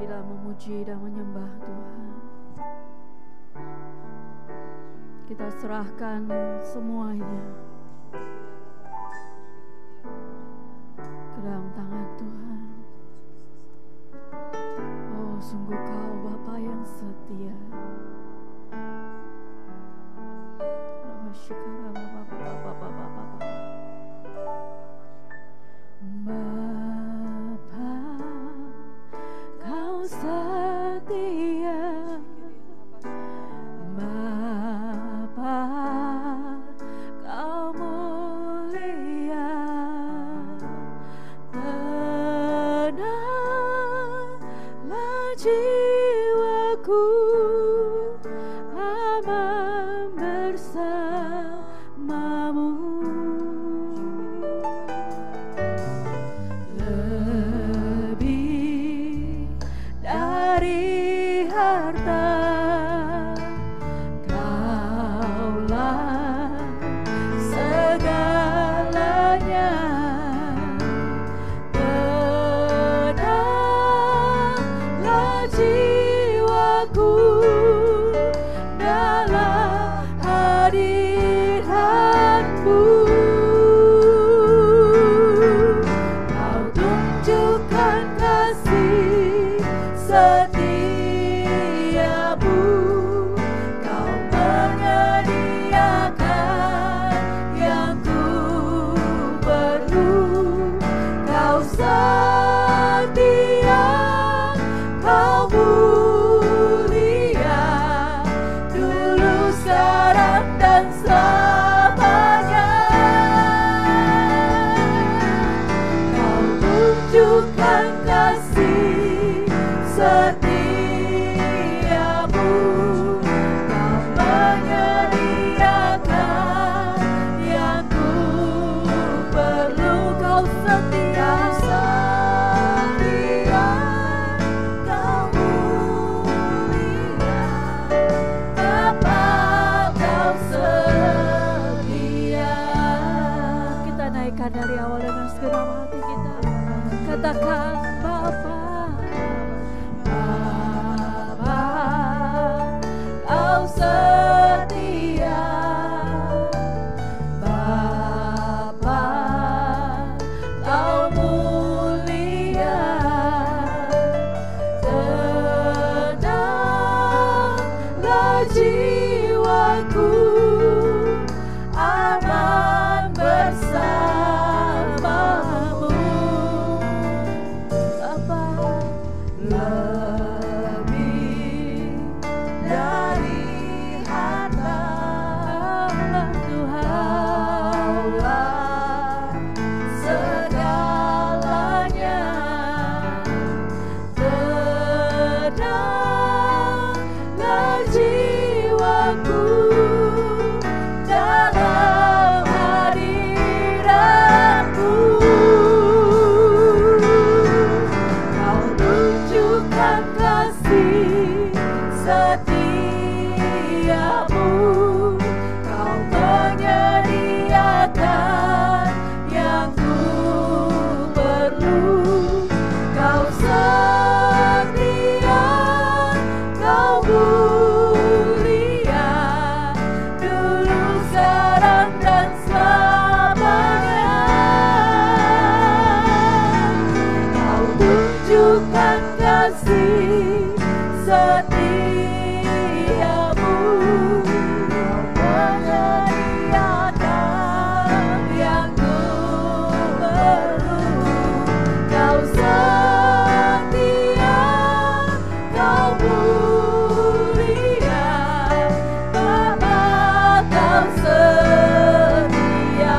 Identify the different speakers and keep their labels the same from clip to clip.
Speaker 1: dalam memuji dan menyembah Tuhan. Kita serahkan semuanya ke dalam tangan Tuhan. Oh, sungguh Kau Bapa yang setia. Ramasyikara Bapa. Bapa, Kau setia. Bapa, Kau mulia. Tenanglah jiwaku, aman bersamamu. Lebih dari harta, Kaulah segalanya. Tenanglah jiwaku dalam hadirat-Mu. Kau tunjukkan kasih setiamu. Kau menyediakan yang ku perlu. Kau setia, Kau mulia, dulu, sekarang, dan selamanya. Kau tunjukkan kasih setiamu. Kau menyediakan yang ku perlu. Kau setia, Kau mulia, Bapa, Kau setia. Kita naikkan dari awal dengan segenap hati kita. Katakan Bapa. Bapa, Kau setia. Bapa, Kau mulia. Tenanglah jiwaku, aman bersamamu. Bapa, lebih dari harta, Kaulah segalanya. Tenanglah jiwaku dalam hadirat-Mu. Kau tunjukkan kasih setiamu. Kau menyediakan yang ku perlu. Kau setia, Kau mulia, dulu, sekarang, dan selamanya. Kau tunjukkan kasih setiamu. Kau menyediakan yang ku perlu. Kau setia, Kau mulia, Bapa, Kau setia.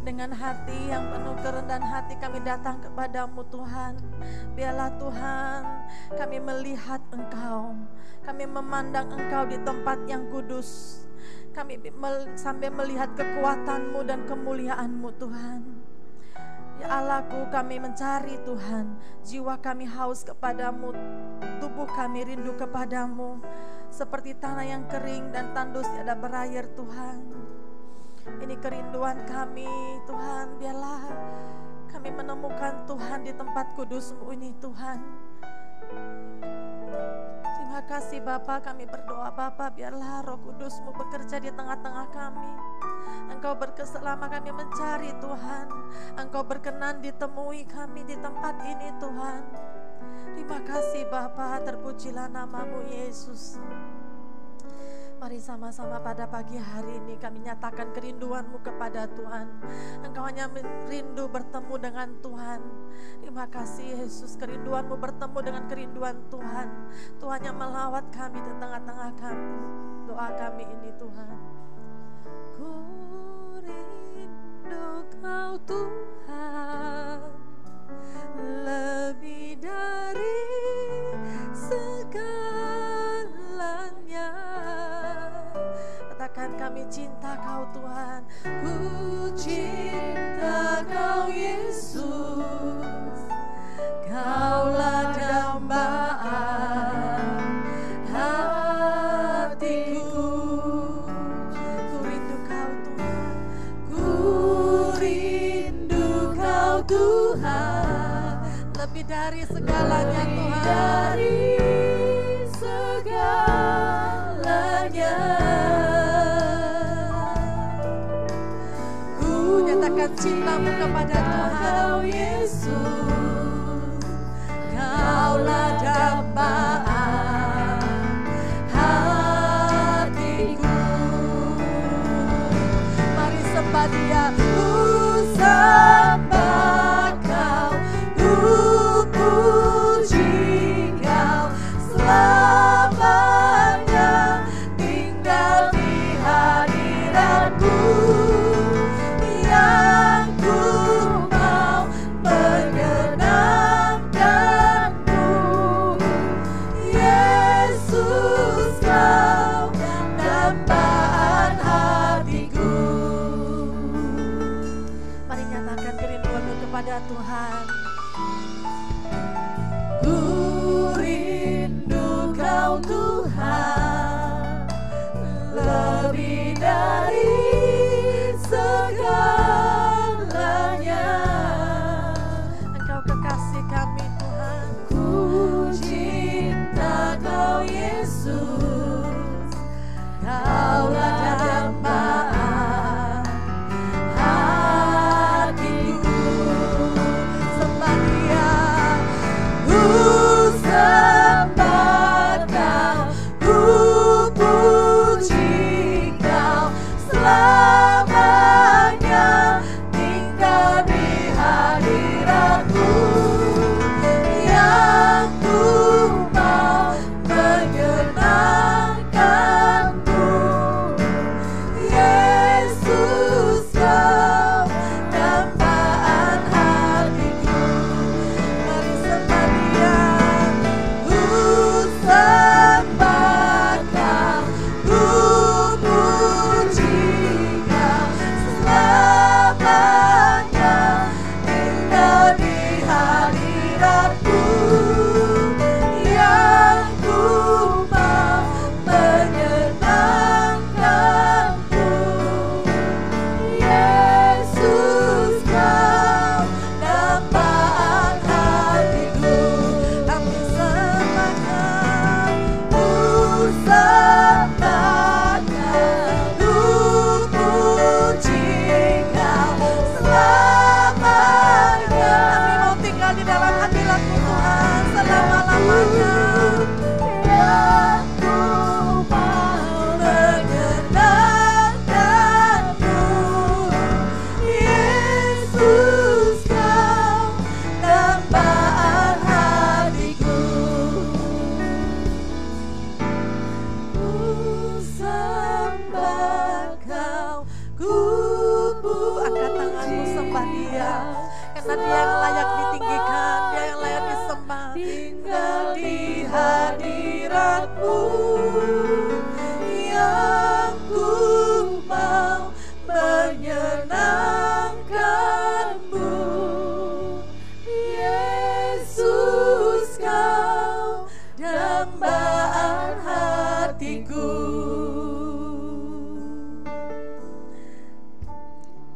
Speaker 2: Dengan hati yang penuh kerendahan hati kami datang kepadamu Tuhan. Biarlah Tuhan kami melihat Engkau, kami memandang Engkau di tempat yang kudus. Kami sambil melihat kekuatan-Mu dan kemuliaan-Mu Tuhan. Ya Allahku, kami mencari Tuhan, jiwa kami haus kepadamu, tubuh kami rindu kepadamu, seperti tanah yang kering dan tandus tiada berair Tuhan. Ini kerinduan kami Tuhan, biarlah kami menemukan Tuhan di tempat kudus-Mu ini Tuhan. Terima kasih Bapa, kami berdoa Bapa, biarlah Roh Kudus-Mu bekerja di tengah-tengah kami. Engkau berkeselama kami mencari Tuhan, Engkau berkenan ditemui kami di tempat ini Tuhan. Terima kasih Bapa, terpujilah nama-Mu Yesus. Mari sama-sama pada pagi hari ini kami nyatakan kerinduan-Mu kepada Tuhan. Engkau hanya rindu bertemu dengan Tuhan. Terima kasih Yesus, kerinduan-Mu bertemu dengan kerinduan Tuhan. Tuhan yang melawat kami di tengah-tengah kami. Doa kami ini Tuhan. Ku rindu Kau Tuhan, lebih dari segalanya. Katakan kami cinta Kau Tuhan. Ku cinta Kau Yesus, Kaulah dambaan hatiku. Ku rindu Kau Tuhan, ku rindu Kau Tuhan, lebih dari segalanya Tuhan, dari segalanya. Nyatakan cinta-Mu kepada Tuhan Yesus, Kaulah dambaan hatiku. Mari sembah Dia. Ku sembah Kau, ku puji Kau, selamanya tinggal di hadirat-Ku. Yang ku mau menyenangkan-Mu, Yesus Kau dambaan hatiku. Mari nyatakan kerinduan-Mu kepada Tuhan. Ku rindu Kau Tuhan, lebih dari segalanya. Engkau kekasih kami Tuhan. Ku cinta Kau Yesus, Kaulah dambaan hatiku. Sembah Dia. Ku sembah Kau, ku puji Kau, selamanya tinggal di hadirat-Ku. Yang ku mau menyenangkan-Mu, Yesus Kau dambaan hatiku. Mari sembah Dia. Ku sembah Kau, ku puji Kau, selamanya tinggal di hadirat-Ku. Yang ku mau menyenangkan-Mu, Yesus Kau dambaan hatiku. Kami sembah Kau, ku sembah Kau, ku puji Kau, selamanya. Kami mau tinggal di dalam hadirat-Mu Tuhan. tinggal di hadirat-Mu, yang ku mau menyenangkan-Mu. Yesus, Kau dambaan hatiku.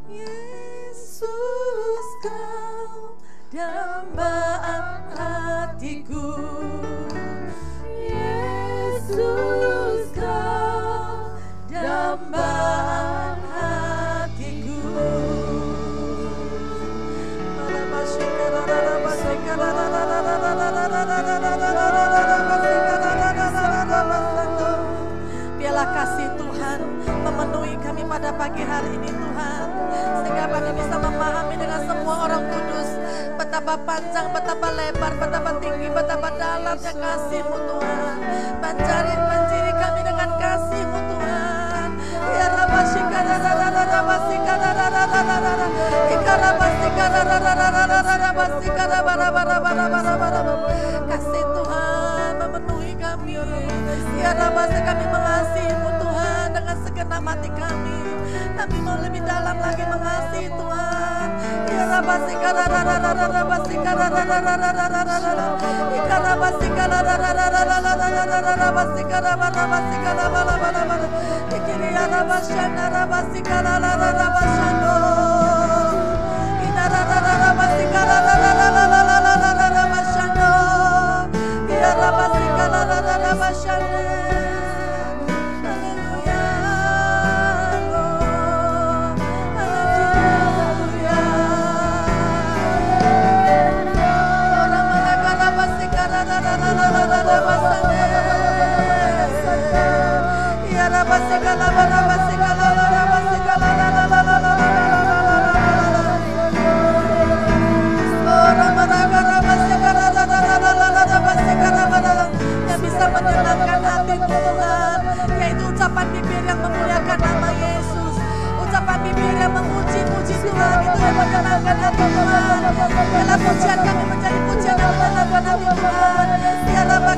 Speaker 2: Yesus, Kau dambaan hatiku. Yesus, Kau dambaan hatiku. Biarlah kasih Tuhan memenuhi kami pada pagi hari ini Tuhan, sehingga kami bisa memahami dengan semua orang kudus betapa panjang, betapa lebar, betapa tinggi, betapa dalamnya kasih-Mu Tuhan. Menjiri kami dengan kasih-Mu Tuhan. Ya kasih Tuhan memenuhi kami. Ya Rabbi, kami mengasihi-Mu Tuhan dengan segenap hati kami. Kami mau lebih dalam lagi mengasihi Tuhan. Ya Rabbi, yang bisa menyenangkan hati Tuhan, yaitu ucapan bibir yang memuliakan nama Yesus, ucapan bibir yang memuji-muji Tuhan, itu yang menyenangkan hati Tuhan. Biarlah pujian kami menjadi pujian yang menyenangkan hati Tuhan. Ya Rabbi,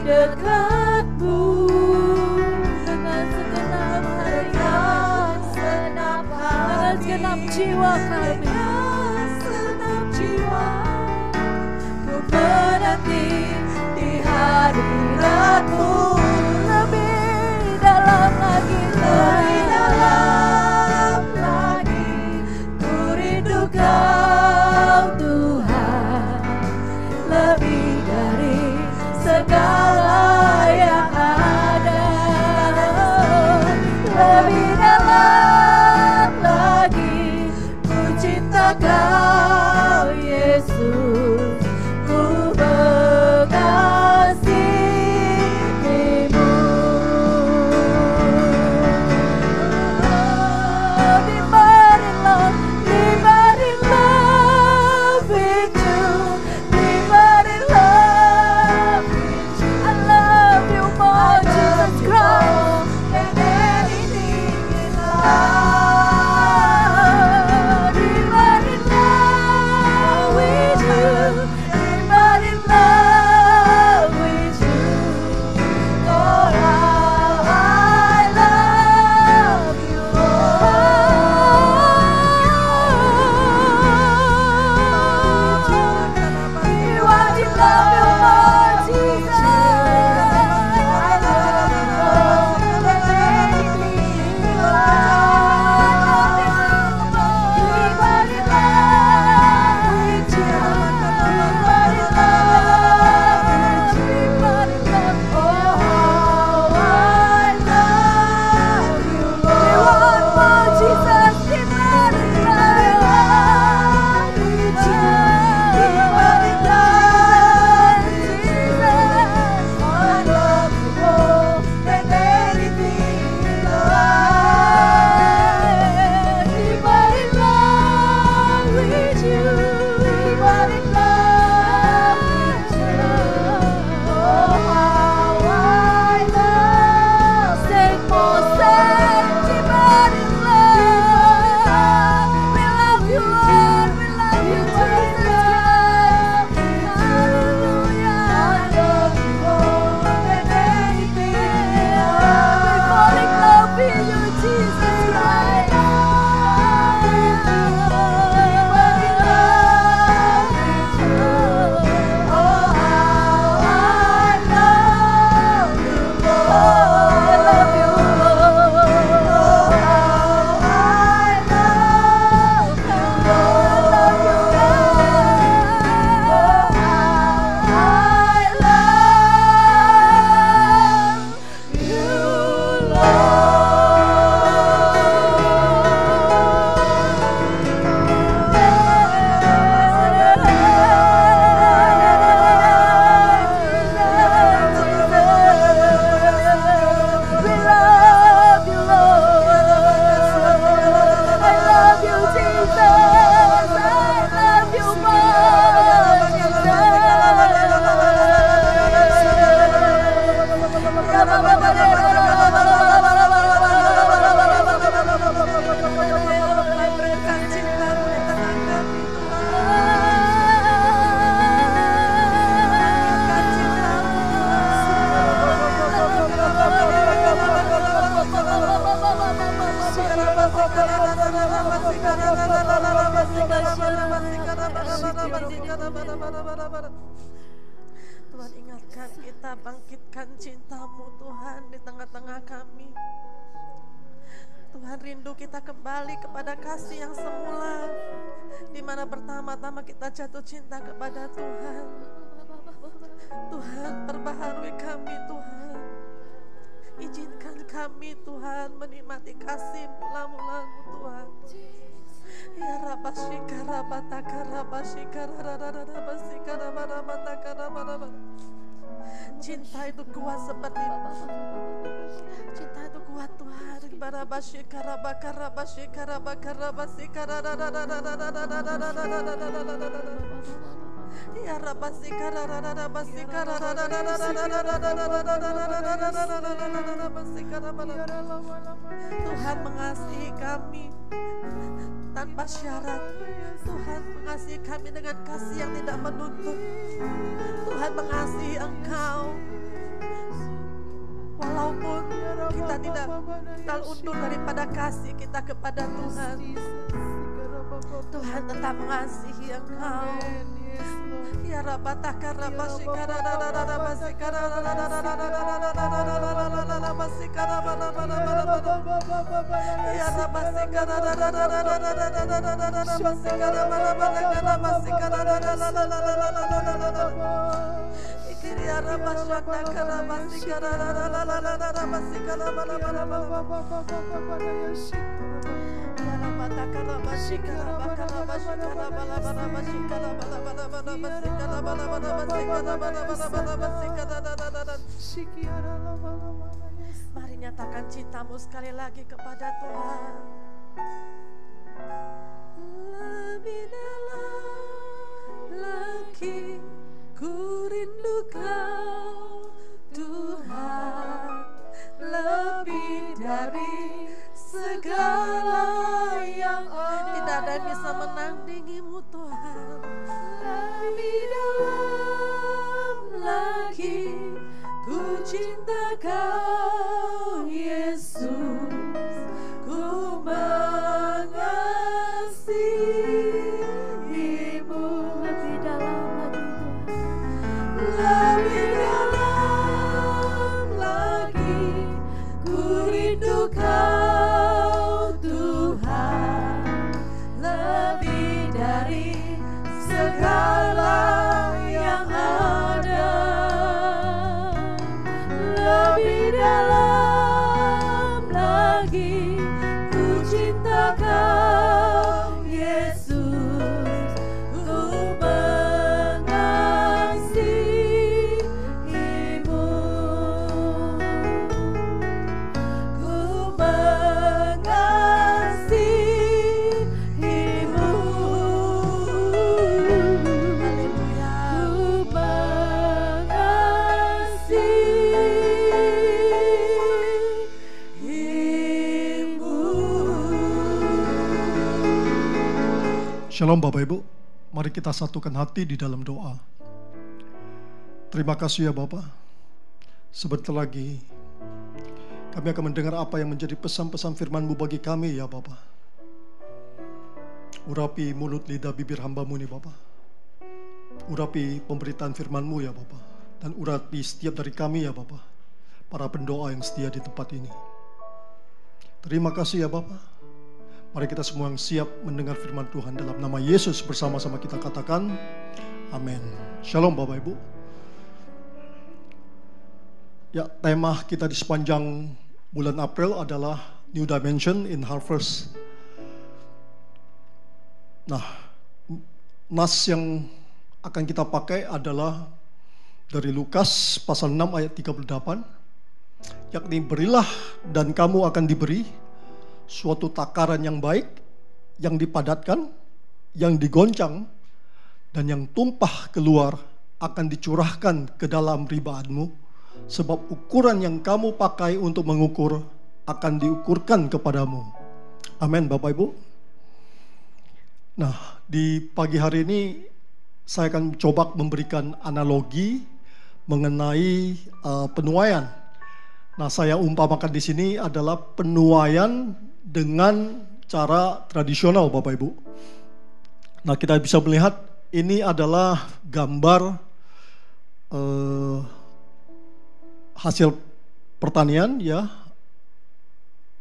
Speaker 1: dekatmu dengan segenap hati, dengan segenap jiwa kami. Ku menanti di hadiratmu lebih dalam lagi, lebih dalam lagi. Ku rindu Kau Tuhan, lebih dari segala yang ada, lebih dalam lagi. Ku cinta Kau Yesus, ku mengasihimu. Deeper in love with you, deeper in love with you. I love you more, Jesus Christ, than anything in life. Deeper in love with you, deeper in love with you. Oh, how I love you, we want to love you more, Jesus. I love you more than anything in life. Deeper in love with you, deeper in love with you, deeper in love. Oh, how I love you, Lord. We want more, Jesus. Deeper in love with you, deeper in love, Jesus. I love you more than anything in life. Deeper in love with you, deeper in love with you. Oh, how I love. Say more, say deeper in love. We love you, Lord. We love you, Jesus Christ. Hallelujah. I love you more than anything. We fall in love with you, Jesus Christ. Deeper in love with you. Oh, how I love you, Lord. I love you, Lord. Oh, how I love you, Lord. I love you, Lord. Oh, how I
Speaker 2: Tuhan, ingatkan kita, bangkitkan cinta-Mu Tuhan di tengah-tengah kami. Tuhan, rindu kita kembali kepada kasih yang semula, di mana pertama-tama kita jatuh cinta kepada Tuhan. Tuhan, perbaharui kami Tuhan. Izinkan kami Tuhan menikmati kasih mula-mula-Mu Tuhan. Ya Rabashika Rabataka Rabashika Rabashika Rabataka Rabataka. Cinta itu kuat seperti cinta itu kuat Tuhan. Barabashika Rabaka Rabashika Rabaka Rabashika Ya Rabashika Rabashika Tuhan mengasihi kami tanpa syarat. Tuhan mengasihi kami dengan kasih yang tidak menuntut. Tuhan mengasihi Engkau kita tidak undur daripada kasih kita kepada Tuhan. Tuhan tetap mengasihi Engkau. Ya Rabataka Rabasikara Rabasikara Ya Rabasikara Mari nyatakan cintamu sekali lagi kepada Tuhan. Lebih dalam lagi ku rindu Kau Tuhan, lebih dari segala yang tidak ada yang bisa menandingimu Tuhan. Lebih dalam lagi ku cinta Kau Yesus, ku mengasihimu. Lebih dalam lagi Tuhan, lebih dalam lagi ku rindu Kau Tuhan, lebih dari segala yang ada. Lebih dalam lagi ku cinta Kau Yesus, ku mengasihimu, ku mengasihimu. Haleluya. Ku
Speaker 3: Shalom Bapak Ibu, mari kita satukan hati di dalam doa. Terima kasih ya Bapak. Sebentar lagi kami akan mendengar apa yang menjadi pesan-pesan firman-Mu bagi kami ya Bapak. Urapi mulut lidah bibir hamba-Mu nih Bapak. Urapi pemberitaan firman-Mu ya Bapak. Dan urapi setiap dari kami ya Bapak, para pendoa yang setia di tempat ini. Terima kasih ya Bapak. Mari kita semua yang siap mendengar firman Tuhan dalam nama Yesus bersama-sama kita katakan amin. Shalom Bapak Ibu. Ya, tema kita di sepanjang bulan April adalah New Dimension in Harvest. Nah, nas yang akan kita pakai adalah dari Lukas pasal 6 ayat 38, yakni berilah dan kamu akan diberi suatu takaran yang baik, yang dipadatkan, yang digoncang, dan yang tumpah keluar akan dicurahkan ke dalam ribaanmu, sebab ukuran yang kamu pakai untuk mengukur akan diukurkan kepadamu. Amin Bapak Ibu. Nah, di pagi hari ini saya akan coba memberikan analogi mengenai penuaian. Nah, saya umpamakan di sini adalah penuaian dengan cara tradisional Bapak Ibu. Nah, kita bisa melihat ini adalah gambar hasil pertanian ya.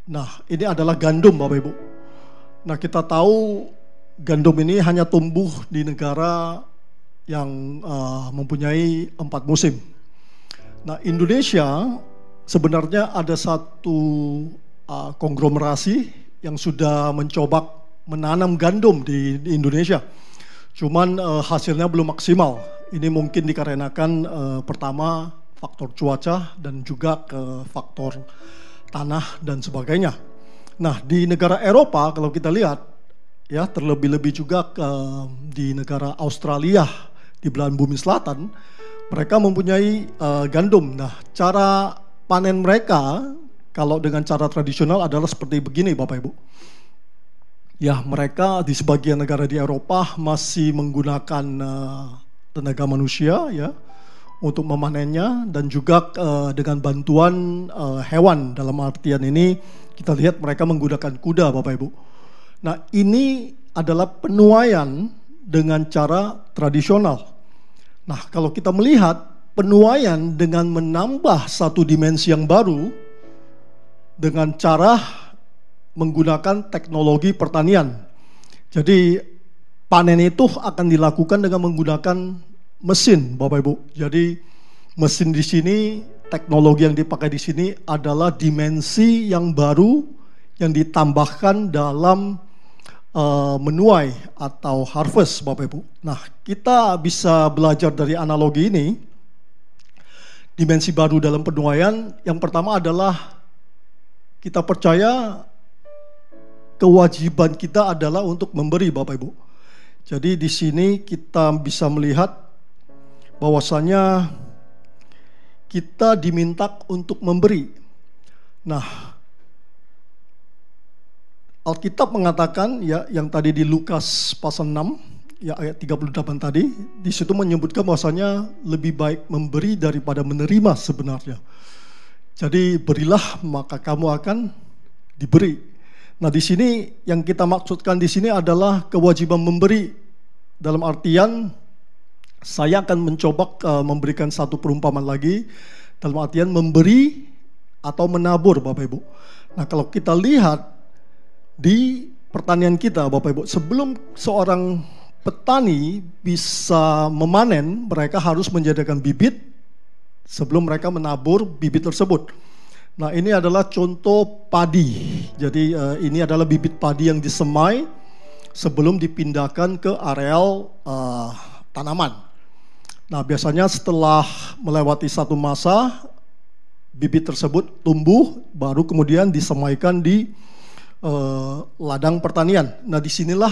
Speaker 3: Nah, ini adalah gandum Bapak Ibu. Nah, kita tahu gandum ini hanya tumbuh di negara yang mempunyai 4 musim. Nah, Indonesia sebenarnya ada satu konglomerasi yang sudah mencoba menanam gandum di Indonesia. Cuman hasilnya belum maksimal. Ini mungkin dikarenakan pertama faktor cuaca dan juga faktor tanah dan sebagainya. Nah, di negara Eropa kalau kita lihat ya, terlebih-lebih juga di negara Australia di belahan bumi selatan, mereka mempunyai gandum. Nah, cara panen mereka kalau dengan cara tradisional adalah seperti begini Bapak Ibu. Ya, mereka di sebagian negara di Eropa masih menggunakan tenaga manusia ya untuk memanennya, dan juga dengan bantuan hewan. Dalam artian ini kita lihat mereka menggunakan kuda, Bapak Ibu. Nah, ini adalah penuaian dengan cara tradisional. Nah, kalau kita melihat penuaian dengan menambah satu dimensi yang baru dengan cara menggunakan teknologi pertanian. Jadi panen itu akan dilakukan dengan menggunakan mesin, Bapak Ibu. Jadi mesin di sini, teknologi yang dipakai di sini adalah dimensi yang baru yang ditambahkan dalam menuai atau harvest, Bapak Ibu. Nah, kita bisa belajar dari analogi ini. Dimensi baru dalam penuaian, yang pertama adalah kita percaya kewajiban kita adalah untuk memberi, Bapak Ibu. Jadi di sini kita bisa melihat bahwasanya kita diminta untuk memberi. Nah, Alkitab mengatakan ya, yang tadi di Lukas pasal 6 ya ayat 38 tadi, di situ menyebutkan bahwasanya lebih baik memberi daripada menerima sebenarnya. Jadi berilah maka kamu akan diberi. Nah, di sini yang kita maksudkan di sini adalah kewajiban memberi, dalam artian saya akan mencoba memberikan satu perumpamaan lagi, dalam artian memberi atau menabur, Bapak Ibu. Nah, kalau kita lihat di pertanian kita, Bapak Ibu, sebelum seorang petani bisa memanen, mereka harus menyediakan bibit sebelum mereka menabur bibit tersebut. Nah, ini adalah contoh padi. Jadi ini adalah bibit padi yang disemai sebelum dipindahkan ke areal tanaman. Nah, biasanya setelah melewati satu masa, bibit tersebut tumbuh, baru kemudian disemaikan di ladang pertanian. Nah, disinilah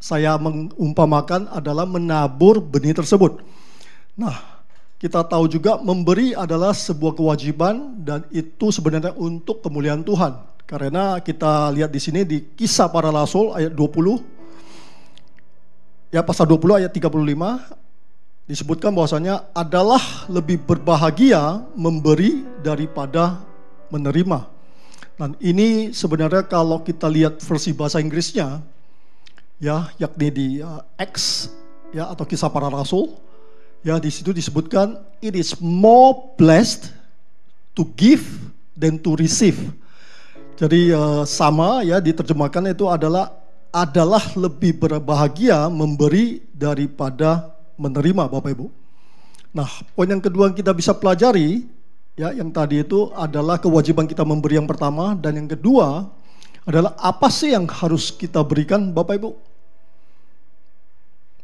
Speaker 3: saya mengumpamakan adalah menabur benih tersebut. Nah, kita tahu juga memberi adalah sebuah kewajiban dan itu sebenarnya untuk kemuliaan Tuhan. Karena kita lihat di sini di Kisah Para Rasul ayat 20, ya pasal 20 ayat 35, disebutkan bahwasanya adalah lebih berbahagia memberi daripada menerima. Dan ini sebenarnya kalau kita lihat versi bahasa Inggrisnya, ya, yakni di Acts, ya, atau Kisah Para Rasul, ya, di situ disebutkan it is more blessed to give than to receive. Jadi sama, ya, diterjemahkan itu adalah lebih berbahagia memberi daripada menerima, Bapak Ibu. Nah, poin yang kedua yang kita bisa pelajari, ya, yang tadi itu adalah kewajiban kita memberi yang pertama, dan yang kedua adalah apa sih yang harus kita berikan, Bapak Ibu?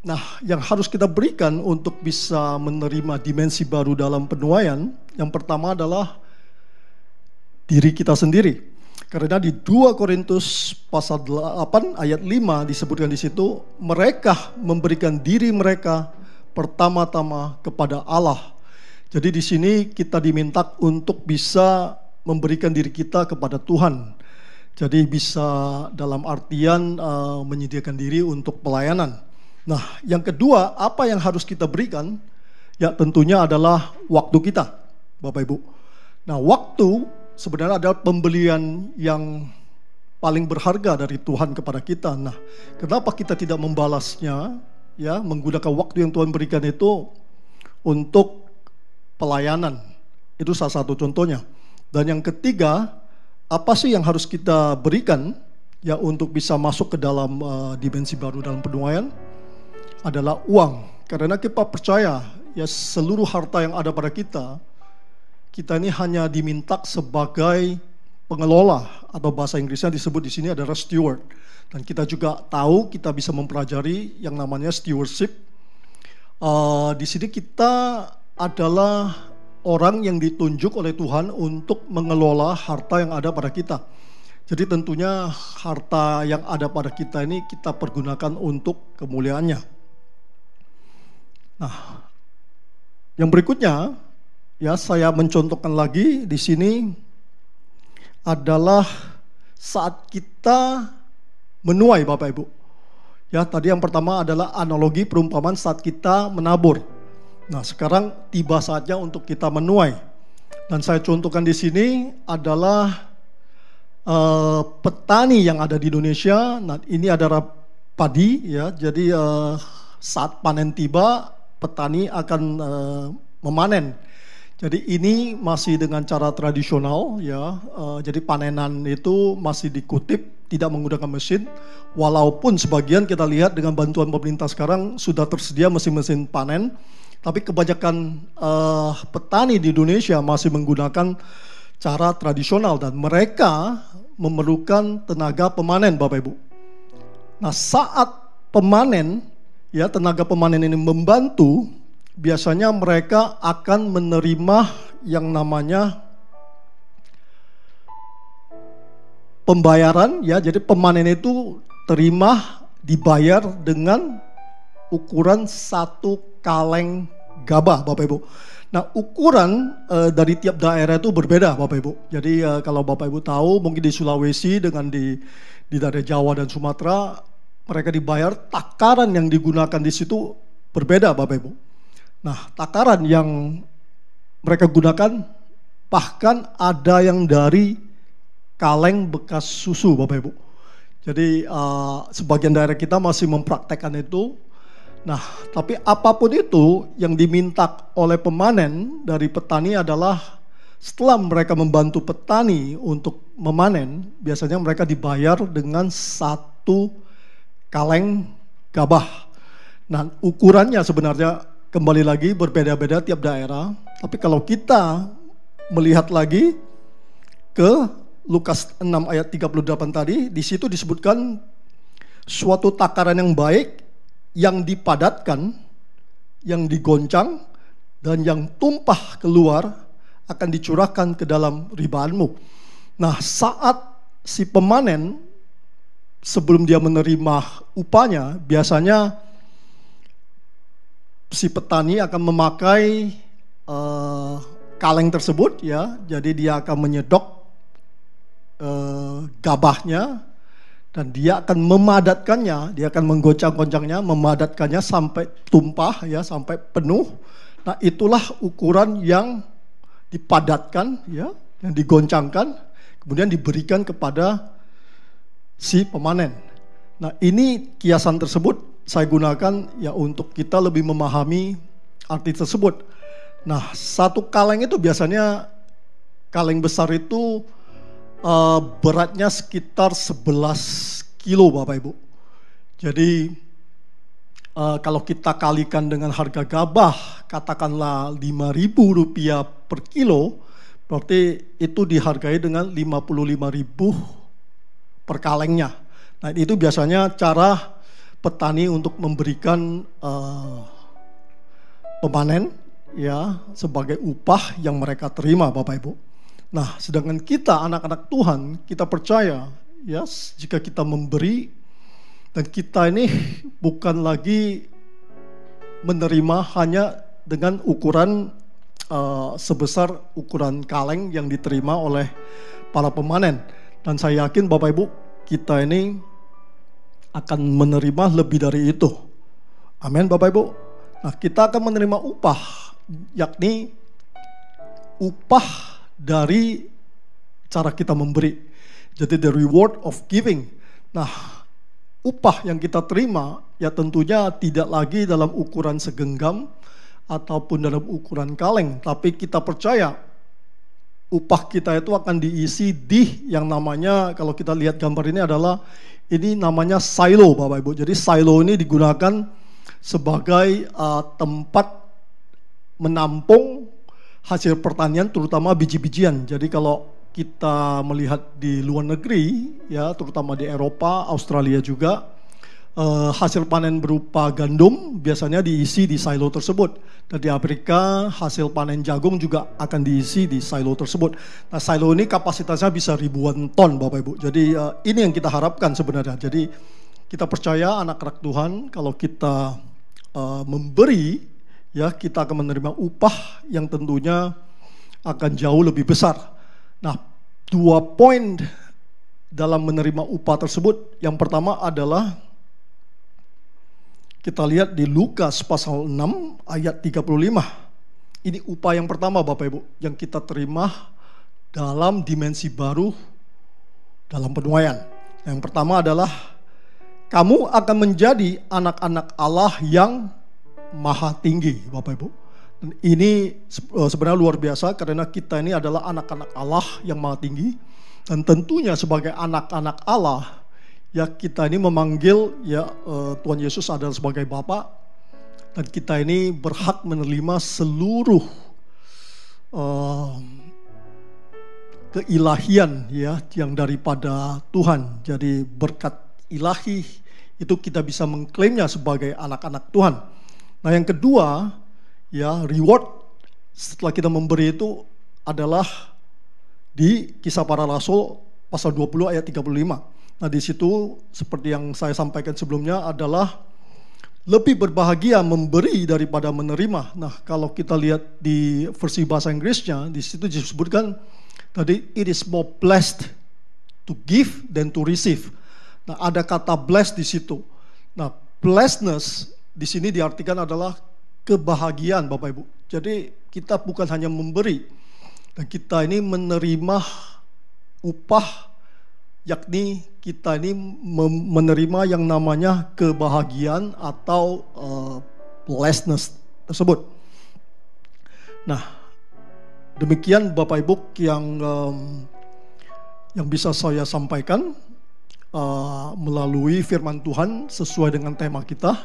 Speaker 3: Nah, yang harus kita berikan untuk bisa menerima dimensi baru dalam penuaian, yang pertama adalah diri kita sendiri. Karena di 2 Korintus pasal 8 ayat 5 disebutkan di situ, mereka memberikan diri mereka pertama-tama kepada Allah. Jadi di sini kita diminta untuk bisa memberikan diri kita kepada Tuhan. Jadi bisa dalam artian menyediakan diri untuk pelayanan. Nah, yang kedua, apa yang harus kita berikan? Ya, tentunya adalah waktu kita, Bapak Ibu. Nah, waktu sebenarnya adalah pembelian yang paling berharga dari Tuhan kepada kita. Nah, kenapa kita tidak membalasnya, ya, menggunakan waktu yang Tuhan berikan itu untuk pelayanan? Itu salah satu contohnya. Dan yang ketiga, apa sih yang harus kita berikan, ya, untuk bisa masuk ke dalam dimensi baru dalam penuaian? Adalah uang. Karena kita percaya, ya, seluruh harta yang ada pada kita ini hanya diminta sebagai pengelola, atau bahasa Inggrisnya disebut di sini adalah steward. Dan kita juga tahu, kita bisa mempelajari yang namanya stewardship. Di sini kita adalah orang yang ditunjuk oleh Tuhan untuk mengelola harta yang ada pada kita. Jadi tentunya harta yang ada pada kita ini kita pergunakan untuk kemuliaannya. Nah, yang berikutnya, ya, saya mencontohkan lagi di sini adalah saat kita menuai, Bapak Ibu. Ya, tadi yang pertama adalah analogi perumpamaan saat kita menabur. Nah, sekarang tiba saatnya untuk kita menuai. Dan saya contohkan di sini adalah petani yang ada di Indonesia. Nah, ini adalah padi ya. Jadi saat panen tiba, petani akan memanen. Jadi ini masih dengan cara tradisional ya. Jadi panenan itu masih dikutip, tidak menggunakan mesin. Walaupun sebagian kita lihat dengan bantuan pemerintah sekarang sudah tersedia mesin-mesin panen, tapi kebanyakan petani di Indonesia masih menggunakan cara tradisional dan mereka memerlukan tenaga pemanen, Bapak Ibu. Nah, saat pemanen ya, tenaga pemanen ini membantu, biasanya mereka akan menerima yang namanya pembayaran ya. Jadi pemanen itu dibayar dengan ukuran 1 kaleng gabah, Bapak Ibu. Nah, ukuran dari tiap daerah itu berbeda, Bapak Ibu. Jadi kalau Bapak Ibu tahu, mungkin di Sulawesi dengan di daerah Jawa dan Sumatera, mereka dibayar takaran yang digunakan di situ berbeda, Bapak Ibu. Nah, takaran yang mereka gunakan bahkan ada yang dari kaleng bekas susu, Bapak Ibu. Jadi sebagian daerah kita masih mempraktekkan itu. Nah, tapi apapun itu yang diminta oleh pemanen dari petani adalah setelah mereka membantu petani untuk memanen, biasanya mereka dibayar dengan 1 kaleng gabah. Nah, ukurannya sebenarnya kembali lagi berbeda-beda tiap daerah. Tapi kalau kita melihat lagi ke Lukas 6 ayat 38 tadi, di situ disebutkan suatu takaran yang baik, yang dipadatkan, yang digoncang, dan yang tumpah keluar akan dicurahkan ke dalam ribaanmu. Nah, saat si pemanen sebelum dia menerima upahnya, biasanya si petani akan memakai kaleng tersebut ya. Jadi dia akan menyedok gabahnya dan dia akan memadatkannya, dia akan menggoncang-goncangnya, memadatkannya sampai tumpah ya, sampai penuh. Nah, itulah ukuran yang dipadatkan ya, yang digoncangkan, kemudian diberikan kepada si pemanen. Nah, ini kiasan tersebut saya gunakan ya untuk kita lebih memahami arti tersebut. Nah, 1 kaleng itu biasanya kaleng besar itu beratnya sekitar 11 kilo, Bapak Ibu. Jadi kalau kita kalikan dengan harga gabah katakanlah Rp5.000 per kilo, berarti itu dihargai dengan 55.000 per kalengnya. Nah, itu biasanya cara petani untuk memberikan pemanen ya sebagai upah yang mereka terima, Bapak Ibu. Nah, sedangkan kita anak-anak Tuhan, kita percaya ya, jika kita memberi dan kita ini bukan lagi menerima hanya dengan ukuran sebesar ukuran kaleng yang diterima oleh para pemanen. Dan saya yakin Bapak Ibu, kita ini akan menerima lebih dari itu. Amin, Bapak Ibu. Nah, kita akan menerima upah, yakni upah dari cara kita memberi. Jadi the reward of giving. Nah, upah yang kita terima ya tentunya tidak lagi dalam ukuran segenggam ataupun dalam ukuran kaleng, tapi kita percaya upah kita itu akan diisi di yang namanya, kalau kita lihat gambar ini adalah, ini namanya silo, Bapak Ibu. Jadi silo ini digunakan sebagai tempat menampung hasil pertanian, terutama biji-bijian. Jadi kalau kita melihat di luar negeri, ya terutama di Eropa, Australia juga, hasil panen berupa gandum biasanya diisi di silo tersebut. Dan di Afrika hasil panen jagung juga akan diisi di silo tersebut. Nah, silo ini kapasitasnya bisa ribuan ton, Bapak Ibu. Jadi ini yang kita harapkan sebenarnya. Jadi kita percaya anak-anak Tuhan, kalau kita memberi, ya kita akan menerima upah yang tentunya akan jauh lebih besar. Nah, 2 poin dalam menerima upah tersebut. Yang pertama adalah Kita lihat di Lukas pasal 6 ayat 35. Ini upah yang pertama Bapak Ibu yang kita terima dalam dimensi baru dalam penuaian. Yang pertama adalah kamu akan menjadi anak-anak Allah yang maha tinggi Bapak Ibu. Dan ini sebenarnya luar biasa karena kita ini adalah anak-anak Allah yang maha tinggi. Dan tentunya sebagai anak-anak Allah ya kita ini memanggil ya Tuhan Yesus adalah sebagai Bapa, dan kita ini berhak menerima seluruh keilahian ya yang daripada Tuhan. Jadi berkat ilahi itu kita bisa mengklaimnya sebagai anak-anak Tuhan. Nah yang kedua ya reward setelah kita memberi itu adalah di Kisah Para Rasul pasal 20 ayat 35. Nah di situ seperti yang saya sampaikan sebelumnya adalah lebih berbahagia memberi daripada menerima. Nah kalau kita lihat di versi bahasa Inggrisnya, di situ disebutkan tadi it is more blessed to give than to receive. Nah ada kata blessed di situ. Nah blessedness di sini diartikan adalah kebahagiaan Bapak Ibu. Jadi kita bukan hanya memberi, dan kita ini menerima upah, yakni kita ini menerima yang namanya kebahagiaan atau blessedness tersebut. Nah, demikian Bapak Ibu yang bisa saya sampaikan melalui firman Tuhan sesuai dengan tema kita,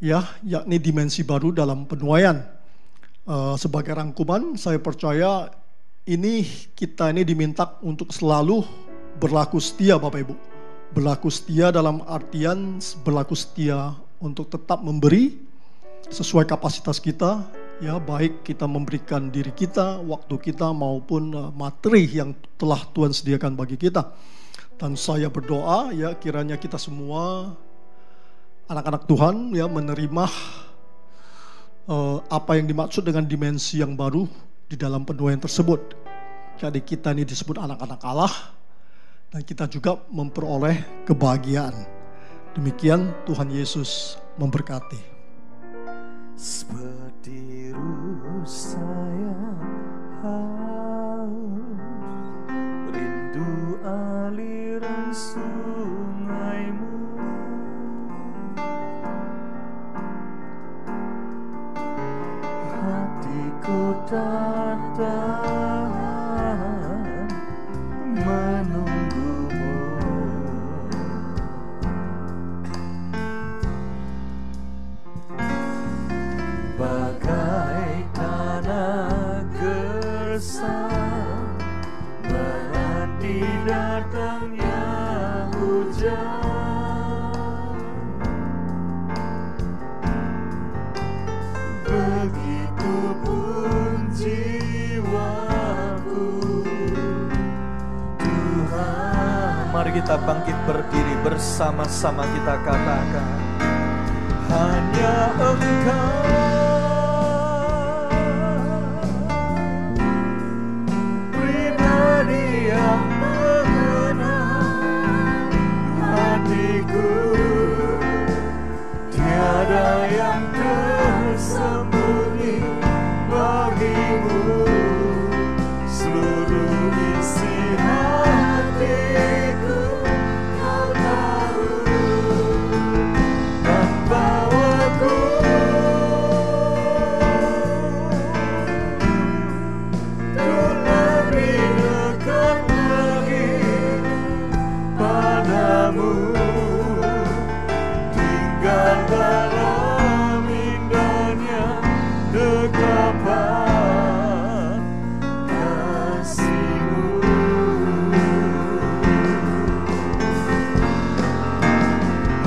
Speaker 3: ya, yakni dimensi baru dalam penuaian. Sebagai rangkuman, saya percaya ini kita ini diminta untuk selalu berlaku setia Bapak Ibu. Berlaku setia dalam artian berlaku setia untuk tetap memberi sesuai kapasitas kita, ya baik kita memberikan diri kita, waktu kita maupun materi yang telah Tuhan sediakan bagi kita. Dan saya berdoa ya kiranya kita semua anak-anak Tuhan ya menerima apa yang dimaksud dengan dimensi yang baru di dalam penuaian tersebut. Jadi kita ini disebut anak-anak Allah, dan kita juga memperoleh kebahagiaan. Demikian Tuhan Yesus memberkati.
Speaker 1: Seperti ruh saya haus, rindu aliran sungaimu. Hatiku tak tahan menunggumu. Bagai tanah gersang menanti datangnya hujan. Begitupun jiwaku, Tuhan.
Speaker 4: Mari kita bangkit berdiri bersama-sama, kita katakan
Speaker 1: hanya Engkau pribadi yang mengenal hatiku, tiada yang tersembunyi bagimu. Seluruh isi hatiku Kau tahu, dan bawaku untuk lebih dekat lagi padamu, tinggal dalam indahnya dekapan kasih-Mu.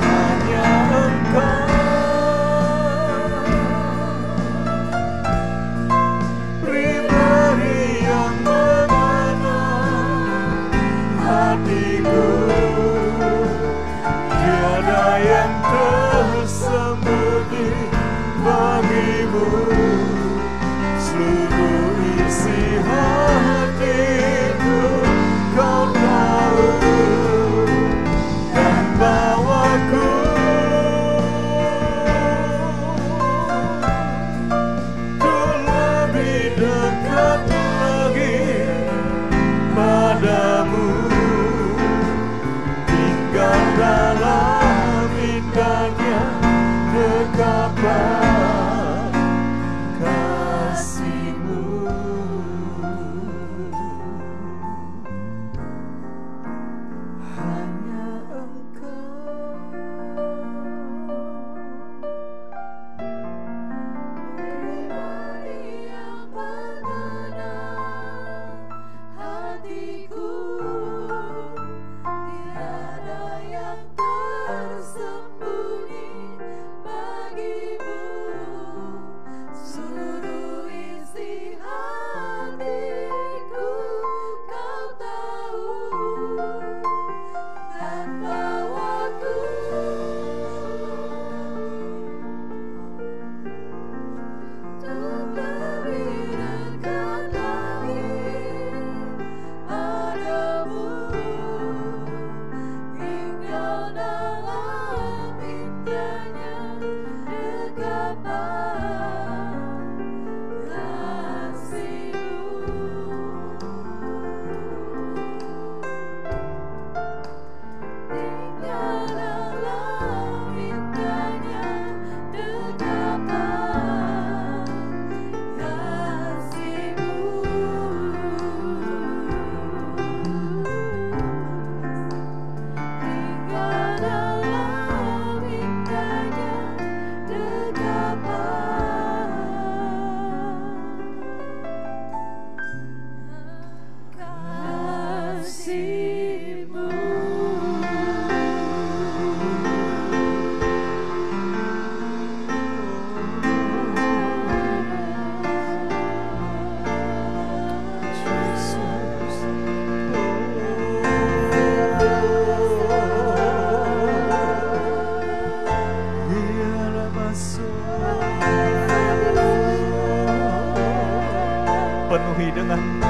Speaker 1: Hanya Engkau pribadi yang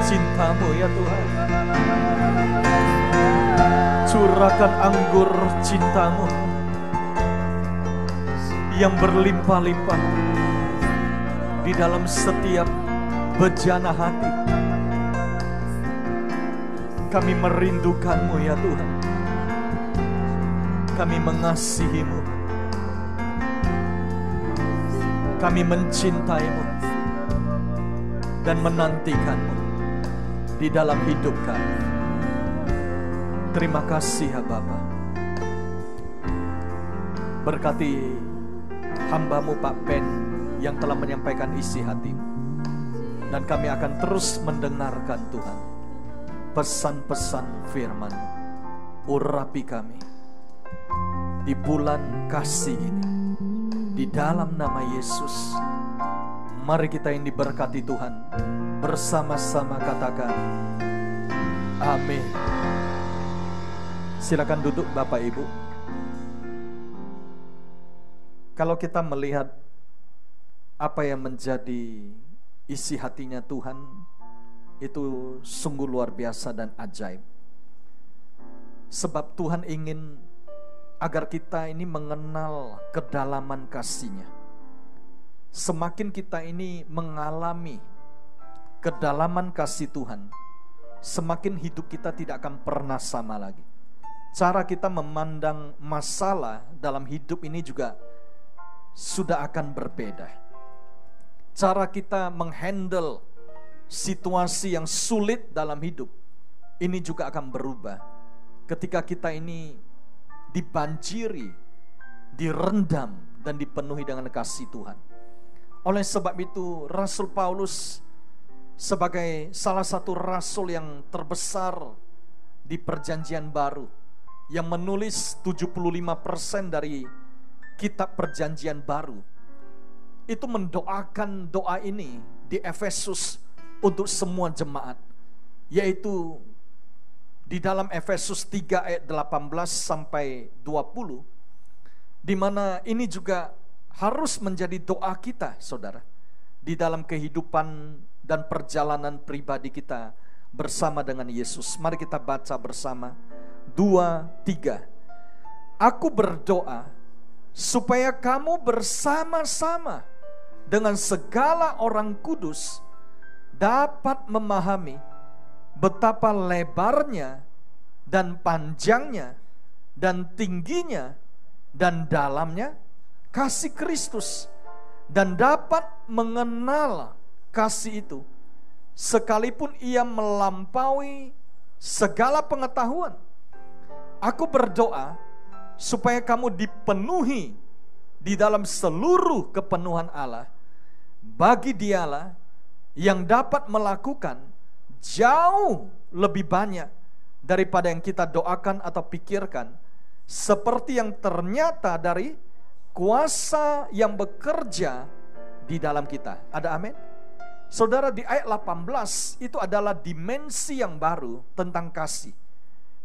Speaker 4: cinta-Mu ya Tuhan. Curahkan anggur cinta-Mu yang berlimpah-limpah di dalam setiap bejana hati. Kami merindukan-Mu ya Tuhan. Kami mengasihi-Mu. Kami mencintai-Mu dan menantikan-Mu di dalam hidup kami. Terima kasih ya Bapa. Berkati hamba-Mu Pak Ben yang telah menyampaikan isi hati-Mu. Dan kami akan terus mendengarkan Tuhan pesan-pesan firman. Urapi kami di bulan kasih ini, di dalam nama Yesus. Mari kita yang diberkati Tuhan bersama-sama katakan amin. Silakan duduk Bapak Ibu. Kalau kita melihat apa yang menjadi isi hatinya Tuhan, itu sungguh luar biasa dan ajaib. Sebab Tuhan ingin agar kita ini mengenal kedalaman kasih-Nya. Semakin kita ini mengalami kedalaman kasih Tuhan, semakin hidup kita tidak akan pernah sama lagi. Cara kita memandang masalah dalam hidup ini juga sudah akan berbeda. Cara kita menghandle situasi yang sulit dalam hidup ini juga akan berubah ketika kita ini dibanjiri, direndam dan dipenuhi dengan kasih Tuhan. Oleh sebab itu Rasul Paulus sebagai salah satu rasul yang terbesar di Perjanjian Baru, yang menulis 75% dari kitab Perjanjian Baru, itu mendoakan doa ini di Efesus untuk semua jemaat, yaitu di dalam Efesus 3 ayat 18 sampai 20, di mana ini juga harus menjadi doa kita, saudara, di dalam kehidupan dan perjalanan pribadi kita bersama dengan Yesus. Mari kita baca bersama. 2, 3. Aku berdoa supaya kamu bersama-sama dengan segala orang kudus dapat memahami betapa lebarnya dan panjangnya dan tingginya dan dalamnya kasih Kristus, dan dapat mengenal kasih itu sekalipun ia melampaui segala pengetahuan. Aku berdoa supaya kamu dipenuhi di dalam seluruh kepenuhan Allah. Bagi Dialah yang dapat melakukan jauh lebih banyak daripada yang kita doakan atau pikirkan, seperti yang ternyata dari kuasa yang bekerja di dalam kita. Ada amin? Saudara, di ayat 18 itu adalah dimensi yang baru tentang kasih.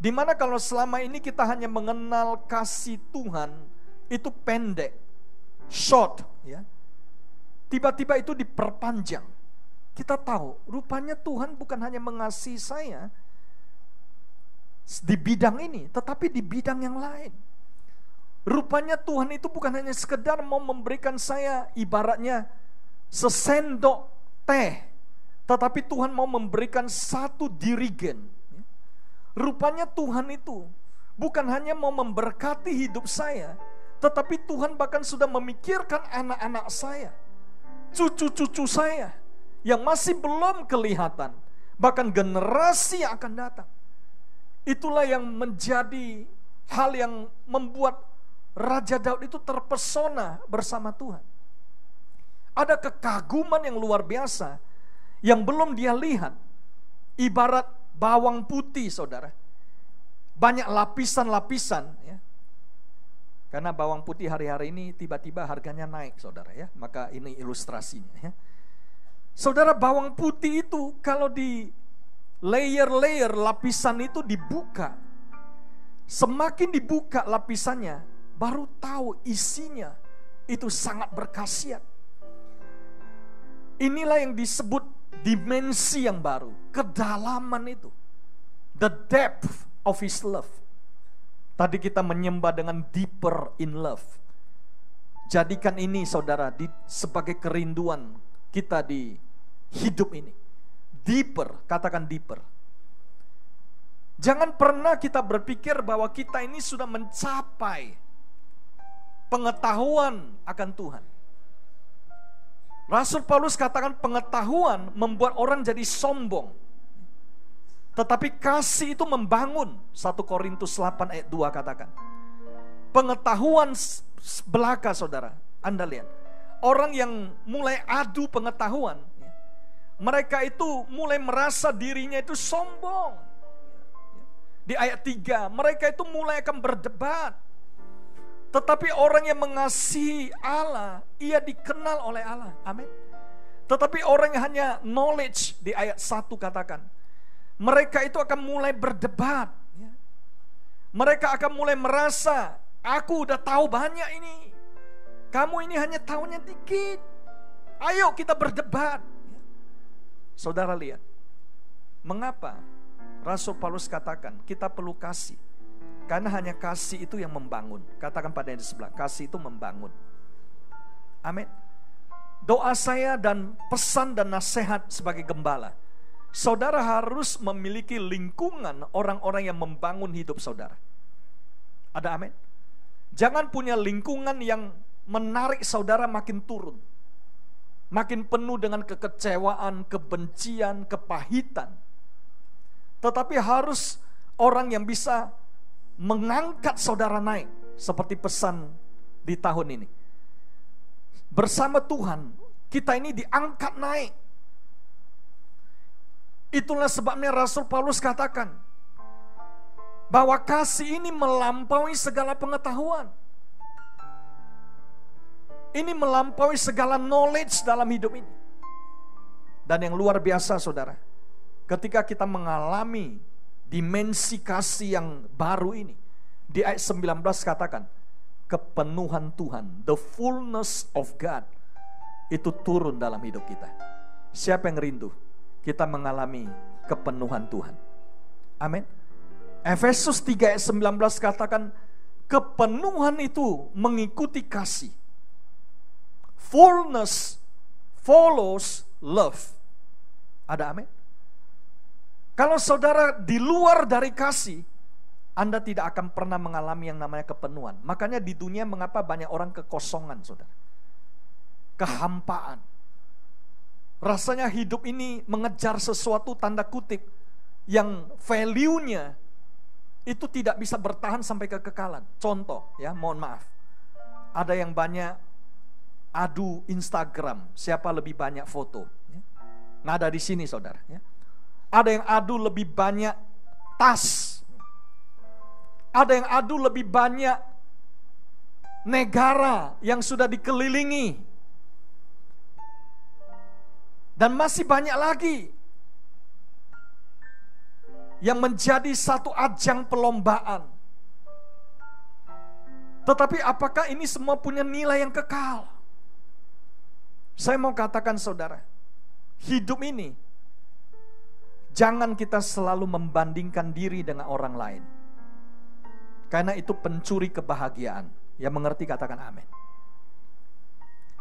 Speaker 4: Dimana kalau selama ini kita hanya mengenal kasih Tuhan itu pendek, short, ya. Tiba-tiba itu diperpanjang. Kita tahu, rupanya Tuhan bukan hanya mengasihi saya di bidang ini, tetapi di bidang yang lain. Rupanya Tuhan itu bukan hanya sekedar mau memberikan saya ibaratnya sesendok teh, tetapi Tuhan mau memberikan satu dirigen. Rupanya Tuhan itu bukan hanya mau memberkati hidup saya, tetapi Tuhan bahkan sudah memikirkan anak-anak saya, cucu-cucu saya yang masih belum kelihatan, bahkan generasi yang akan datang. Itulah yang menjadi hal yang membuat Raja Daud itu terpesona bersama Tuhan. Ada kekaguman yang luar biasa yang belum dia lihat. Ibarat bawang putih, saudara. Banyak lapisan-lapisan, ya. Karena bawang putih hari-hari ini tiba-tiba harganya naik, saudara, ya. Maka ini ilustrasinya, ya. Saudara, bawang putih itu kalau di layer-layer lapisan itu dibuka, semakin dibuka lapisannya, baru tahu isinya itu sangat berkhasiat. Inilah yang disebut dimensi yang baru, kedalaman itu. The depth of His love. Tadi kita menyembah dengan deeper in love. Jadikan ini saudara sebagai kerinduan kita di hidup ini. Deeper, katakan deeper. Jangan pernah kita berpikir bahwa kita ini sudah mencapai pengetahuan akan Tuhan. Rasul Paulus katakan pengetahuan membuat orang jadi sombong. Tetapi kasih itu membangun. 1 Korintus 8 ayat 2 katakan. Pengetahuan belaka saudara. Anda lihat. Orang yang mulai adu pengetahuan. Mereka itu mulai merasa dirinya itu sombong. Di ayat 3, mereka itu mulai akan berdebat. Tetapi orang yang mengasihi Allah, ia dikenal oleh Allah. Amin. Tetapi orang yang hanya knowledge, di ayat 1 katakan, mereka itu akan mulai berdebat. Mereka akan mulai merasa, aku udah tahu banyak ini. Kamu ini hanya tahunya dikit. Ayo kita berdebat. Saudara lihat, mengapa Rasul Paulus katakan kita perlu kasih? Karena hanya kasih itu yang membangun. Katakan pada yang di sebelah, kasih itu membangun. Amin. Doa saya dan pesan dan nasihat sebagai gembala, saudara harus memiliki lingkungan orang-orang yang membangun hidup saudara. Ada amin? Jangan punya lingkungan yang menarik saudara makin turun, makin penuh dengan kekecewaan, kebencian, kepahitan. Tetapi harus orang yang bisa mengangkat saudara naik. Seperti pesan di tahun ini. Bersama Tuhan, kita ini diangkat naik. Itulah sebabnya Rasul Paulus katakan, bahwa kasih ini melampaui segala pengetahuan. Ini melampaui segala knowledge dalam hidup ini. Dan yang luar biasa saudara, ketika kita mengalami dimensi kasih yang baru ini, di ayat 19 katakan, kepenuhan Tuhan, the fullness of God, itu turun dalam hidup kita. Siapa yang rindu kita mengalami kepenuhan Tuhan? Amin. Efesus 3 ayat 19 katakan, kepenuhan itu mengikuti kasih. Fullness follows love. Ada amin? Kalau saudara di luar dari kasih, Anda tidak akan pernah mengalami yang namanya kepenuhan. Makanya di dunia mengapa banyak orang kekosongan, saudara? Kehampaan. Rasanya hidup ini mengejar sesuatu tanda kutip yang value-nya itu tidak bisa bertahan sampai kekekalan. Contoh, ya, mohon maaf. Ada yang banyak adu Instagram, siapa lebih banyak foto. Ya. Nggak ada di sini, saudara. Ya. Ada yang adu lebih banyak tas. Ada yang adu lebih banyak negara yang sudah dikelilingi. Dan masih banyak lagi yang menjadi satu ajang perlombaan. Tetapi apakah ini semua punya nilai yang kekal? Saya mau katakan saudara, hidup ini jangan kita selalu membandingkan diri dengan orang lain. Karena itu pencuri kebahagiaan. Yang mengerti katakan amin.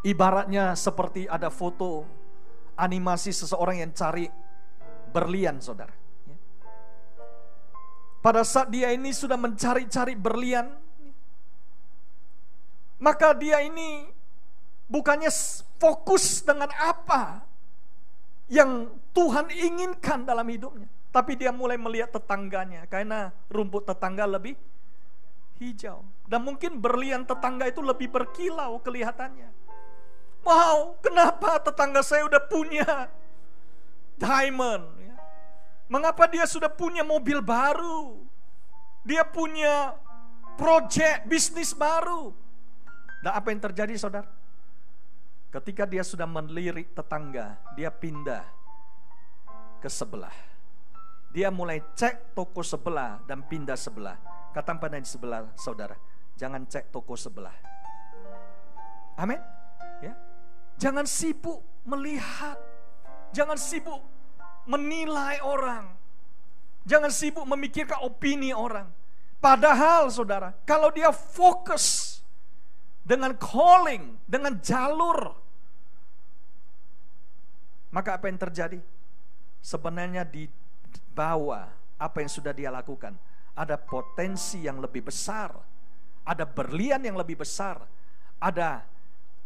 Speaker 4: Ibaratnya seperti ada foto animasi seseorang yang cari berlian, saudara. Pada saat dia ini sudah mencari-cari berlian, maka dia ini bukannya fokus dengan apa yang Tuhan inginkan dalam hidupnya, tapi dia mulai melihat tetangganya, karena rumput tetangga lebih hijau. Dan mungkin berlian tetangga itu lebih berkilau kelihatannya. Wow, kenapa tetangga saya udah punya diamond? Mengapa dia sudah punya mobil baru? Dia punya project bisnis baru. Dan apa yang terjadi, saudara? Ketika dia sudah melirik tetangga, dia pindah ke sebelah. Dia mulai cek toko sebelah dan pindah sebelah. Kata pada di sebelah, saudara, jangan cek toko sebelah. Amin. Ya. Jangan sibuk melihat Jangan sibuk menilai orang. Jangan sibuk memikirkan opini orang. Padahal saudara, kalau dia fokus dengan calling, dengan jalur, maka apa yang terjadi? Sebenarnya di bawah apa yang sudah dia lakukan, ada potensi yang lebih besar, ada berlian yang lebih besar, ada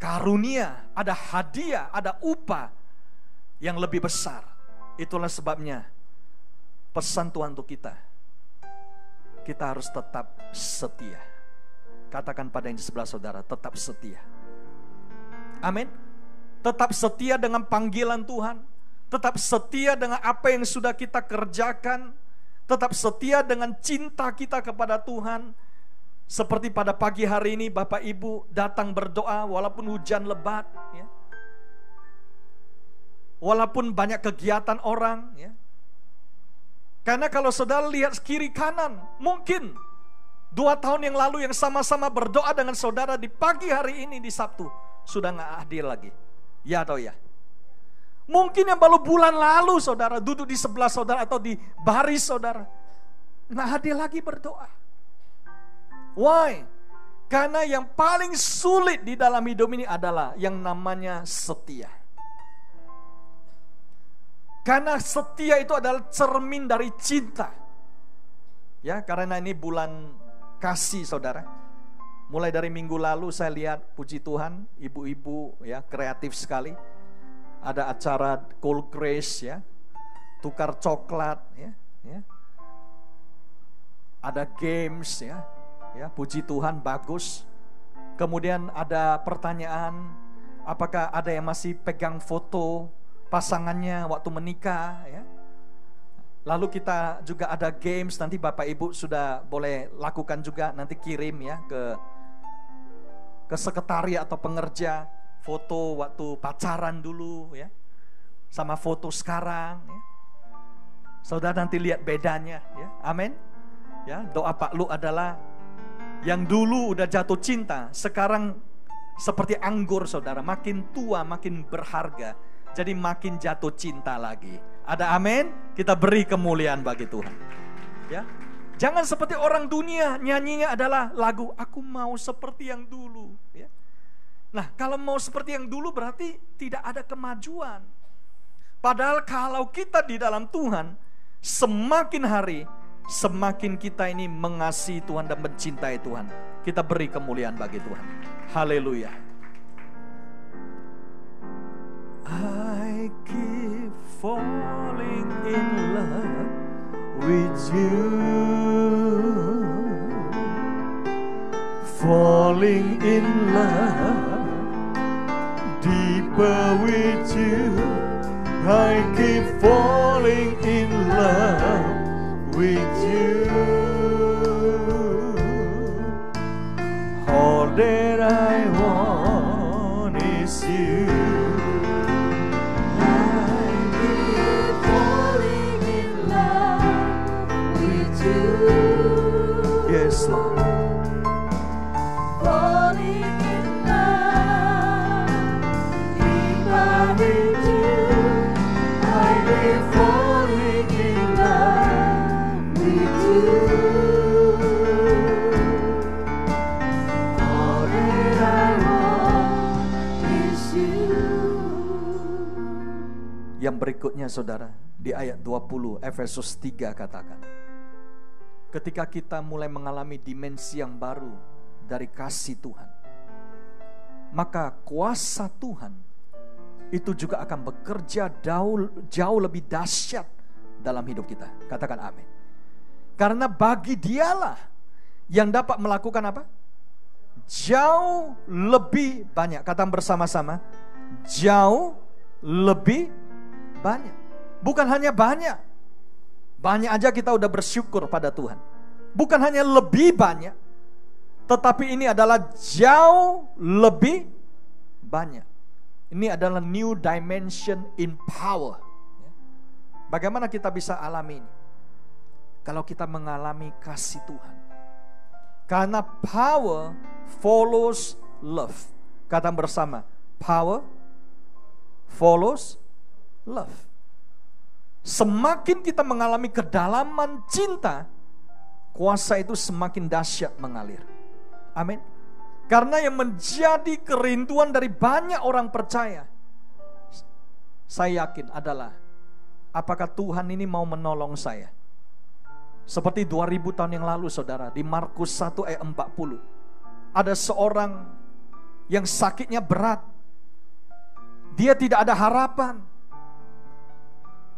Speaker 4: karunia, ada hadiah, ada upah yang lebih besar. Itulah sebabnya pesan Tuhan untuk kita harus tetap setia. Katakan pada yang di sebelah saudara, tetap setia. Amin. Tetap setia dengan panggilan Tuhan, tetap setia dengan apa yang sudah kita kerjakan, tetap setia dengan cinta kita kepada Tuhan. Seperti pada pagi hari ini Bapak Ibu datang berdoa walaupun hujan lebat, ya. Walaupun banyak kegiatan orang, ya. Karena kalau saudara lihat kiri kanan, mungkin 2 tahun yang lalu yang sama-sama berdoa dengan saudara di pagi hari ini di Sabtu sudah gak hadir lagi. Ya atau ya? Mungkin yang baru bulan lalu saudara duduk di sebelah saudara atau di baris saudara gak hadir lagi berdoa. Why? Karena yang paling sulit di dalam hidup ini adalah yang namanya setia. Karena setia itu adalah cermin dari cinta. Ya, karena ini bulan kasih saudara. Mulai dari minggu lalu saya lihat, puji Tuhan, ibu-ibu ya kreatif sekali. Ada acara Cold Grace ya, tukar coklat ya. Ada games ya. Ya, puji Tuhan bagus. Kemudian ada pertanyaan, apakah ada yang masih pegang foto pasangannya waktu menikah ya. Lalu kita juga ada games, nanti Bapak Ibu sudah boleh lakukan juga, nanti kirim ya ke sekretariat atau pengerja foto waktu pacaran dulu ya, sama foto sekarang ya. Saudara nanti lihat bedanya ya. Amin. Ya, doa Pak Lu adalah yang dulu udah jatuh cinta, sekarang seperti anggur saudara, makin tua makin berharga. Jadi makin jatuh cinta lagi. Ada amin? Kita beri kemuliaan bagi Tuhan. Ya. Jangan seperti orang dunia, nyanyinya adalah lagu aku mau seperti yang dulu, ya. Nah, kalau mau seperti yang dulu berarti tidak ada kemajuan. Padahal kalau kita di dalam Tuhan, semakin hari semakin kita ini mengasihi Tuhan dan mencintai Tuhan. Kita beri kemuliaan bagi Tuhan. Haleluya. I keep falling in love with you, falling in love deeper with you. I keep falling in love with you. All that I want is you. Yes, Lord.
Speaker 1: Falling in love, deeper with you. I keep falling in love with you. All that I want is you.
Speaker 4: Yang berikutnya saudara, di ayat 20 Efesus 3 katakan, ketika kita mulai mengalami dimensi yang baru dari kasih Tuhan, maka kuasa Tuhan itu juga akan bekerja jauh lebih dahsyat dalam hidup kita. Katakan amin. Karena bagi Dialah yang dapat melakukan apa? Jauh lebih banyak. Katakan bersama-sama, jauh lebih banyak. Bukan hanya banyak. Banyak aja kita udah bersyukur pada Tuhan. Bukan hanya lebih banyak, tetapi ini adalah jauh lebih banyak. Ini adalah new dimension in power. Bagaimana kita bisa alami ini? Kalau kita mengalami kasih Tuhan. Karena power follows love. Kata bersama, power follows love. Semakin kita mengalami kedalaman cinta, kuasa itu semakin dahsyat mengalir. Amin. Karena yang menjadi kerinduan dari banyak orang percaya, saya yakin adalah, apakah Tuhan ini mau menolong saya? Seperti 2000 tahun yang lalu saudara, di Markus 1 ayat 40. Ada seorang yang sakitnya berat. Dia tidak ada harapan.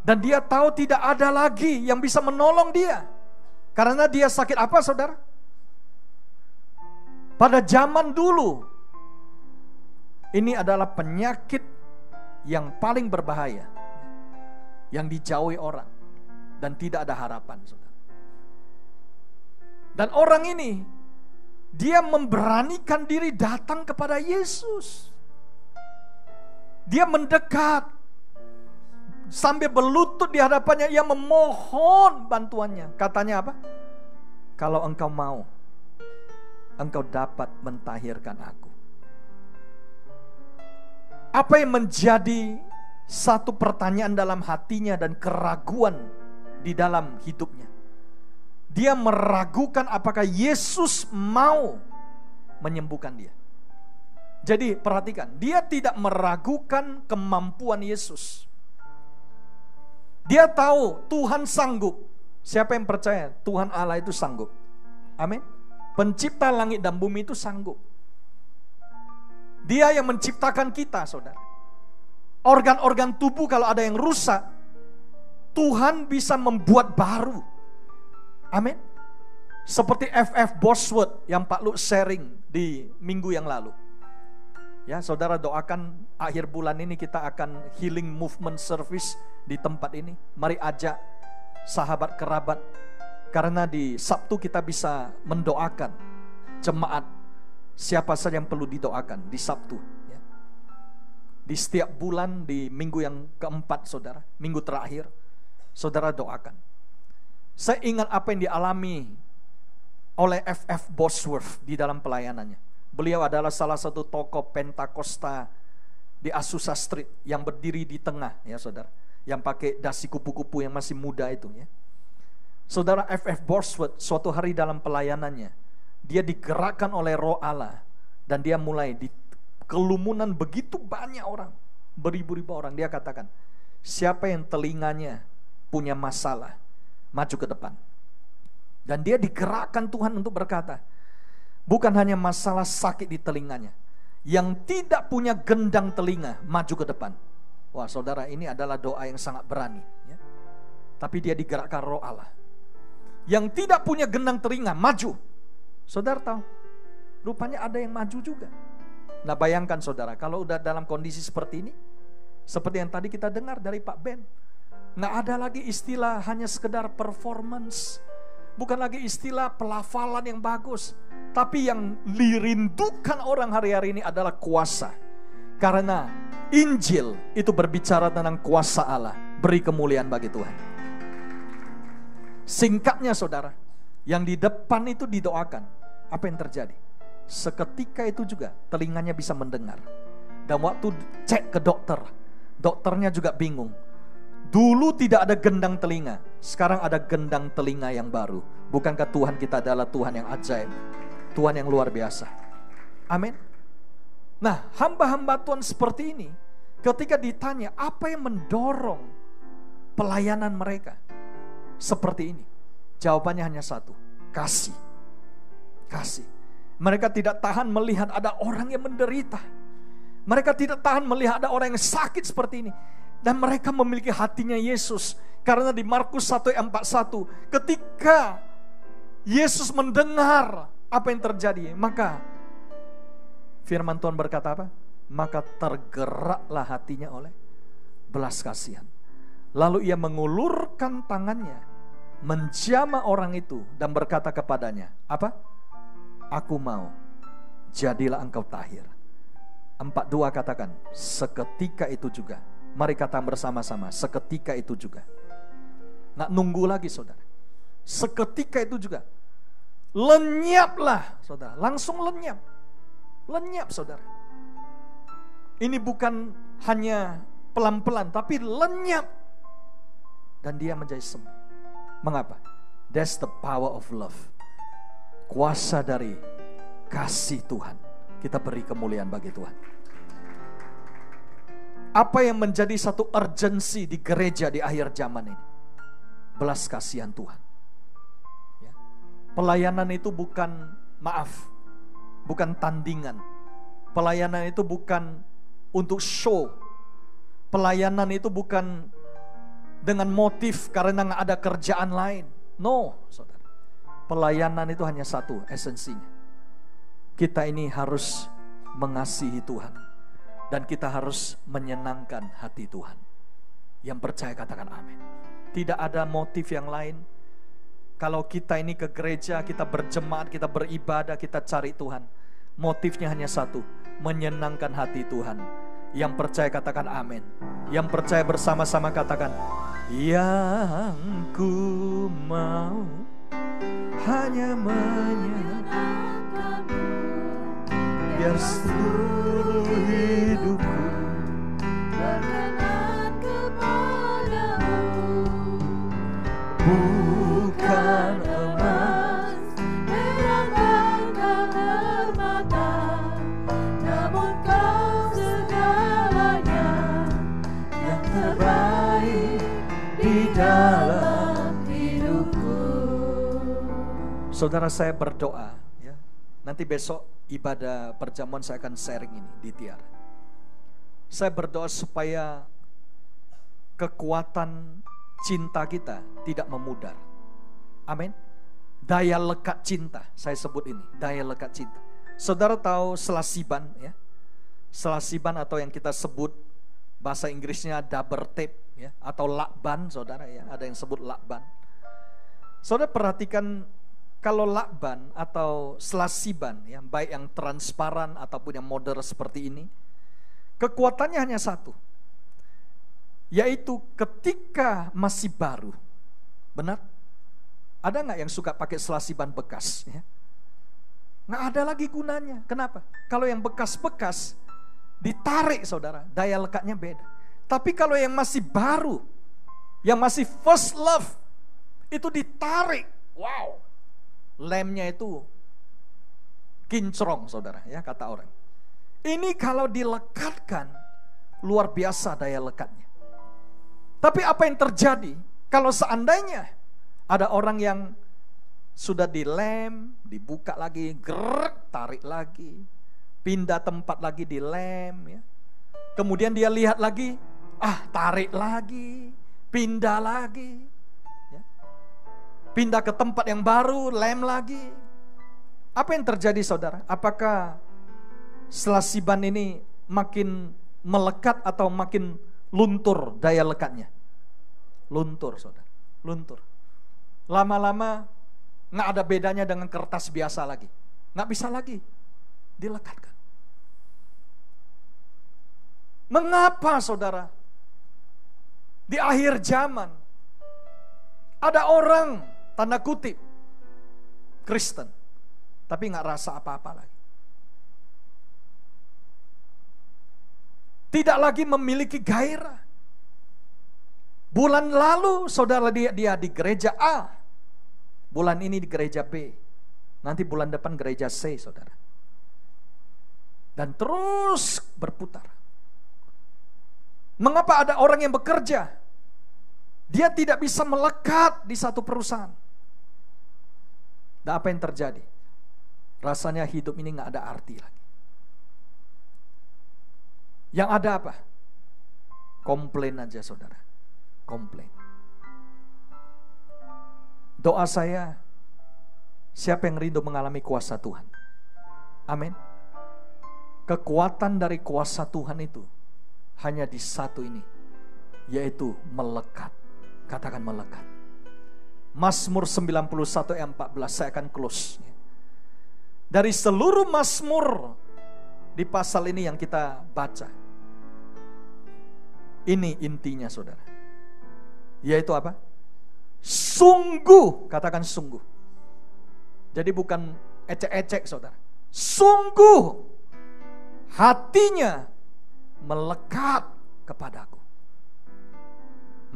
Speaker 4: Dan dia tahu tidak ada lagi yang bisa menolong dia. Karena dia sakit apa saudara? Pada zaman dulu, ini adalah penyakit yang paling berbahaya, yang dijauhi orang, dan tidak ada harapan saudara. Dan orang ini, dia memberanikan diri datang kepada Yesus. Dia mendekat, sambil berlutut di hadapannya, ia memohon bantuannya. Katanya apa? Kalau engkau mau, engkau dapat mentahirkan aku. Apa yang menjadi satu pertanyaan dalam hatinya dan keraguan di dalam hidupnya? Dia meragukan apakah Yesus mau menyembuhkan dia. Jadi perhatikan, dia tidak meragukan kemampuan Yesus. Dia tahu Tuhan sanggup. Siapa yang percaya Tuhan Allah itu sanggup? Amin. Pencipta langit dan bumi itu sanggup. Dia yang menciptakan kita saudara. Organ-organ tubuh kalau ada yang rusak, Tuhan bisa membuat baru. Amin. Seperti F.F. Bosworth yang Pak Luke sharing di minggu yang lalu. Ya, saudara doakan akhir bulan ini kita akan healing movement service di tempat ini. Mari ajak sahabat kerabat. Karena di Sabtu kita bisa mendoakan jemaat. Siapa saja yang perlu didoakan di Sabtu. Ya. Di setiap bulan di minggu yang keempat saudara, minggu terakhir, saudara doakan. Saya ingat apa yang dialami oleh F.F. Bosworth di dalam pelayanannya. Beliau adalah salah satu tokoh Pentakosta di Azusa Street yang berdiri di tengah ya saudara, yang pakai dasi kupu-kupu yang masih muda itu ya. Saudara F.F. Bosworth suatu hari dalam pelayanannya, dia digerakkan oleh Roh Allah dan dia mulai di kelumunan begitu banyak orang, beribu-ribu orang, dia katakan, siapa yang telinganya punya masalah, maju ke depan. Dan dia digerakkan Tuhan untuk berkata, bukan hanya masalah sakit di telinganya, yang tidak punya gendang telinga, maju ke depan. Wah saudara, ini adalah doa yang sangat berani ya. Tapi dia digerakkan Roh Allah. Yang tidak punya gendang telinga, maju. Saudara tahu, rupanya ada yang maju juga. Nah bayangkan saudara, kalau udah dalam kondisi seperti ini, seperti yang tadi kita dengar dari Pak Ben, nggak ada lagi istilah hanya sekedar performance, bukan lagi istilah pelafalan yang bagus, tapi yang dirindukan orang hari-hari ini adalah kuasa. Karena Injil itu berbicara tentang kuasa Allah. Beri kemuliaan bagi Tuhan. Singkatnya saudara, yang di depan itu didoakan. Apa yang terjadi? Seketika itu juga telinganya bisa mendengar. Dan waktu cek ke dokter, dokternya juga bingung. Dulu tidak ada gendang telinga, sekarang ada gendang telinga yang baru. Bukankah Tuhan kita adalah Tuhan yang ajaib, Tuhan yang luar biasa. Amin. Nah, hamba-hamba Tuhan seperti ini, ketika ditanya apa yang mendorong pelayanan mereka seperti ini, jawabannya hanya satu, kasih. Kasih. Mereka tidak tahan melihat ada orang yang menderita. Mereka tidak tahan melihat ada orang yang sakit seperti ini. Dan mereka memiliki hatinya Yesus. Karena di Markus 1:41, ketika Yesus mendengar apa yang terjadi, maka firman Tuhan berkata apa? Maka tergeraklah hatinya oleh belas kasihan. Lalu ia mengulurkan tangannya, menjamah orang itu dan berkata kepadanya, apa? Aku mau, jadilah engkau tahir. 42 katakan, seketika itu juga. Mari kata bersama-sama, seketika itu juga. Nggak nunggu lagi saudara. Seketika itu juga. Lenyaplah saudara, langsung lenyap. Lenyap saudara. Ini bukan hanya pelan-pelan, tapi lenyap. Dan dia menjadi sembuh. Mengapa? That's the power of love. Kuasa dari kasih Tuhan. Kita beri kemuliaan bagi Tuhan. Apa yang menjadi satu urgensi di gereja di akhir zaman ini? Belas kasihan Tuhan. Ya. Pelayanan itu bukan, maaf, bukan tandingan. Pelayanan itu bukan untuk show. Pelayanan itu bukan dengan motif karena nggak ada kerjaan lain. No, saudara. Pelayanan itu hanya satu esensinya. Kita ini harus mengasihi Tuhan. Dan kita harus menyenangkan hati Tuhan. Yang percaya katakan amin. Tidak ada motif yang lain. Kalau kita ini ke gereja, kita berjemaat, kita beribadah, kita cari Tuhan. Motifnya hanya satu, menyenangkan hati Tuhan. Yang percaya katakan amin. Yang percaya bersama-sama katakan, yang ku mau hanya menyenangkanmu, biar seluruh hidupku
Speaker 1: berkenan kepadamu.
Speaker 4: bukan emas,
Speaker 1: Perak dan kehormatan, namun kau segalanya yang terbaik di dalam hidupku.
Speaker 4: Saudara, saya berdoa ya. Nanti besok ibadah perjamuan saya akan sharing ini di Tiara. Saya berdoa supaya kekuatan cinta kita tidak memudar. Amin. Daya lekat cinta, saya sebut ini, daya lekat cinta. Saudara tahu selasiban ya? Selasiban atau yang kita sebut bahasa Inggrisnya double tape ya, atau lakban, saudara ya, ada yang sebut lakban. Saudara perhatikan, kalau lakban atau selasiban ya, baik yang transparan ataupun yang modern seperti ini, kekuatannya hanya satu, yaitu ketika masih baru. Benar? Ada nggak yang suka pakai selasiban bekas? Ya? Nggak ada lagi gunanya. Kenapa? Kalau yang bekas-bekas ditarik, saudara, daya lekatnya beda. Tapi kalau yang masih baru, yang masih first love, itu ditarik, wow, lemnya itu kinclong, saudara, ya kata orang. Ini kalau dilekatkan, luar biasa daya lekatnya. Tapi apa yang terjadi kalau seandainya ada orang yang sudah dilem, dibuka lagi, gerak, tarik lagi, pindah tempat lagi dilem, ya. Kemudian dia lihat lagi, tarik lagi, pindah lagi, ya. Pindah ke tempat yang baru, lem lagi. Apa yang terjadi, saudara? Apakah selasiban ini makin melekat atau makin luntur daya lekatnya? Luntur, saudara, luntur. Lama-lama nggak ada bedanya dengan kertas biasa lagi, nggak bisa lagi dilekatkan. Mengapa, saudara? Di akhir zaman ada orang tanda kutip Kristen, tapi nggak rasa apa-apa lagi. Tidak lagi memiliki gairah. Bulan lalu saudara dia di gereja A, bulan ini di gereja B, nanti bulan depan gereja C, saudara. Dan terus berputar. Mengapa ada orang yang bekerja, dia tidak bisa melekat di satu perusahaan? Dan apa yang terjadi? Rasanya hidup ini gak ada arti lagi. Yang ada apa? Komplain aja, saudara. Komplain. Doa saya, siapa yang rindu mengalami kuasa Tuhan? Amin. Kekuatan dari kuasa Tuhan itu hanya di satu ini, yaitu melekat. Katakan melekat. Mazmur 91 ayat 14, saya akan close. Dari seluruh Mazmur di pasal ini yang kita baca, ini intinya, saudara. Yaitu apa? Sungguh, katakan sungguh. Jadi bukan ecek-ecek, saudara. Sungguh hatinya melekat kepadaku.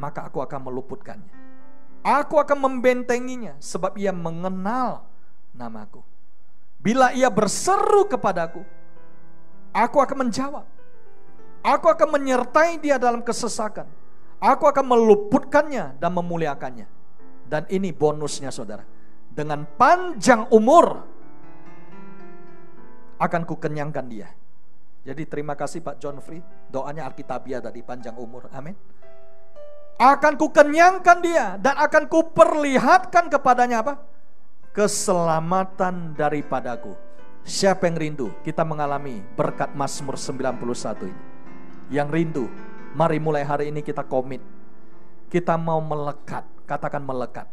Speaker 4: maka aku akan meluputkannya. Aku akan membentenginya, sebab ia mengenal namaku. Bila ia berseru kepadaku, aku akan menjawab. Aku akan menyertai dia dalam kesesakan. Aku akan meluputkannya dan memuliakannya. Dan ini bonusnya saudara. Dengan panjang umur akan kukenyangkan dia. Jadi terima kasih Pak John Free. Doanya Alkitabiah tadi, panjang umur. Amin. Akan kukenyangkan dia dan akan kuperlihatkan kepadanya apa? Keselamatan daripadaku. Siapa yang rindu? Kita mengalami berkat Mazmur 91 ini. Yang rindu, mari mulai hari ini kita komit. Kita mau melekat, katakan melekat.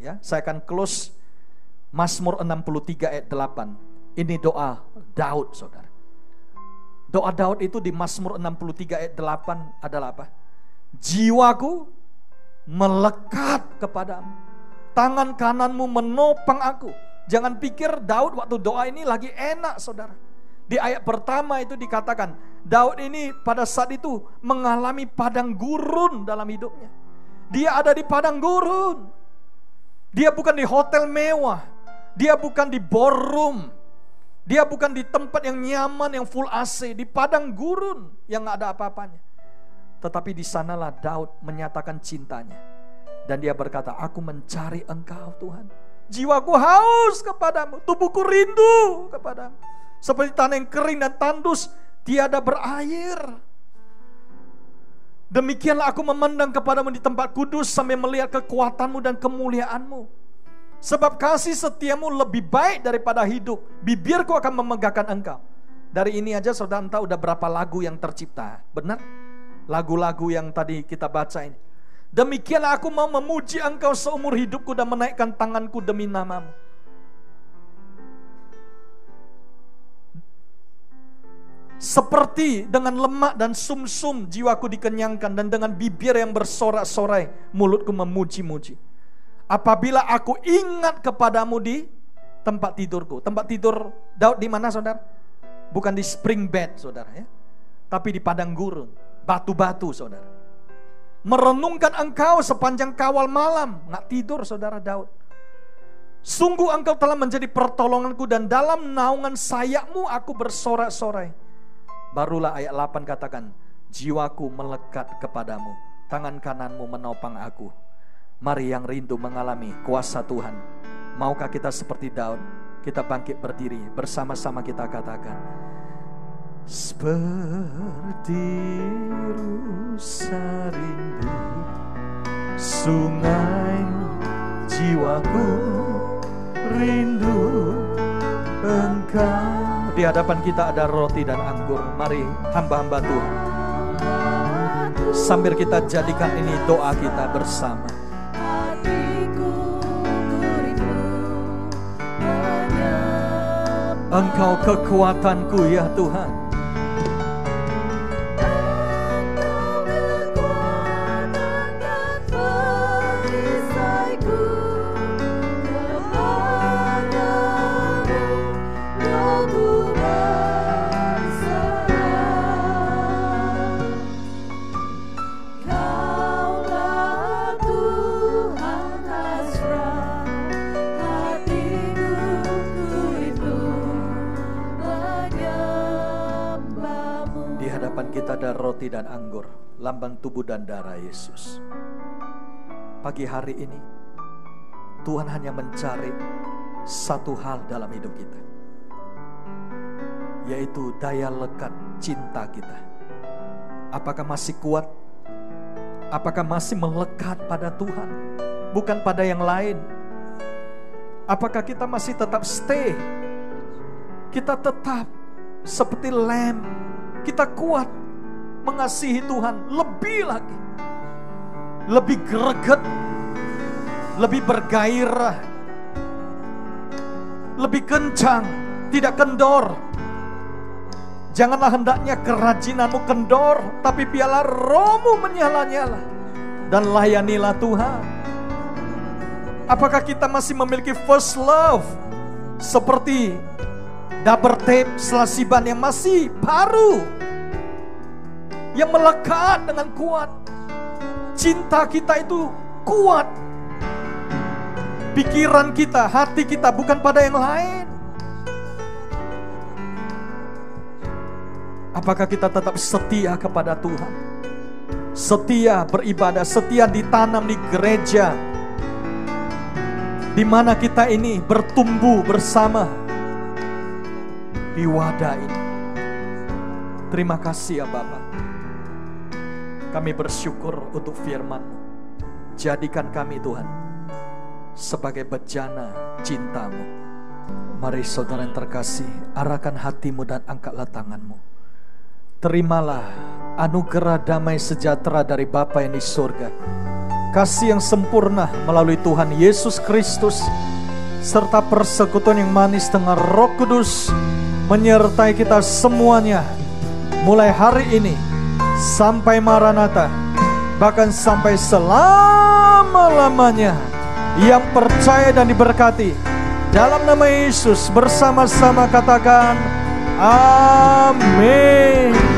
Speaker 4: Ya, saya akan close Mazmur 63 ayat 8. Ini doa Daud, saudara. Doa Daud itu di Mazmur 63 ayat 8 adalah apa? Jiwaku melekat kepadamu, tangan kananmu menopang aku. Jangan pikir Daud waktu doa ini lagi enak, saudara. Di ayat pertama itu dikatakan Daud ini pada saat itu mengalami padang gurun dalam hidupnya. Dia ada di padang gurun. Dia bukan di hotel mewah. Dia bukan di ballroom. Dia bukan di tempat yang nyaman, yang full AC. Di padang gurun yang gak ada apa-apanya. Tetapi di sanalah Daud menyatakan cintanya. Dan dia berkata, aku mencari Engkau Tuhan. Jiwaku haus kepadamu, tubuhku rindu kepadamu. Seperti tanah yang kering dan tandus, tiada berair. Demikianlah aku memandang kepadamu di tempat kudus, sambil melihat kekuatanmu dan kemuliaanmu. Sebab kasih setiamu lebih baik daripada hidup. Bibirku akan memegahkan Engkau. Dari ini aja saudara entah udah berapa lagu yang tercipta. Benar? Lagu-lagu yang tadi kita baca ini. Demikianlah aku mau memuji Engkau seumur hidupku dan menaikkan tanganku demi namamu. Seperti dengan lemak dan sumsum jiwaku dikenyangkan, dan dengan bibir yang bersorak-sorai mulutku memuji-muji. Apabila aku ingat kepadamu di tempat tidurku. Tempat tidur Daud di mana saudara? Bukan di spring bed saudara ya, tapi di padang gurun, batu-batu saudara. Merenungkan Engkau sepanjang kawal malam, nggak tidur saudara Daud. Sungguh Engkau telah menjadi pertolonganku, dan dalam naungan sayapmu aku bersorak-sorai. Barulah ayat 8 katakan, jiwaku melekat kepadamu, tangan kananmu menopang aku. Mari yang rindu mengalami kuasa Tuhan, maukah kita seperti Daud? Kita bangkit berdiri, bersama-sama kita katakan, seperti rusa rindu sungai, jiwaku rindu Engkau. Di hadapan kita ada roti dan anggur. Mari hamba-hamba Tuhan, sambil kita jadikan ini doa kita bersama. Engkau kekuatanku ya Tuhan. Kita ada roti dan anggur, lambang tubuh dan darah Yesus. Pagi hari ini Tuhan hanya mencari satu hal dalam hidup kita, yaitu daya lekat cinta kita. Apakah masih kuat? Apakah masih melekat pada Tuhan, bukan pada yang lain? Apakah kita masih tetap stay? Kita tetap seperti lem, kita kuat mengasihi Tuhan lebih lagi, lebih greget, lebih bergairah, lebih kencang, tidak kendor. Janganlah hendaknya kerajinanmu kendor, tapi biarlah rohmu menyala-nyala, dan layanilah Tuhan. Apakah kita masih memiliki first love, seperti double tape selasiban yang masih baru, yang melekat dengan kuat? cinta kita itu kuat. Pikiran kita, hati kita bukan pada yang lain. Apakah kita tetap setia kepada Tuhan? Setia beribadah, setia ditanam di gereja, di mana kita ini bertumbuh bersama di wadah ini. Terima kasih ya Bapa. Kami bersyukur untuk firman-Mu. Jadikan kami Tuhan sebagai bejana cinta-Mu. Mari saudara yang terkasih, arahkan hatimu dan angkatlah tanganmu. Terimalah anugerah damai sejahtera dari Bapa yang di surga, kasih yang sempurna melalui Tuhan Yesus Kristus, serta persekutuan yang manis dengan Roh Kudus menyertai kita semuanya, mulai hari ini sampai Maranatha, bahkan sampai selama-lamanya. Yang percaya dan diberkati dalam nama Yesus bersama-sama katakan amin.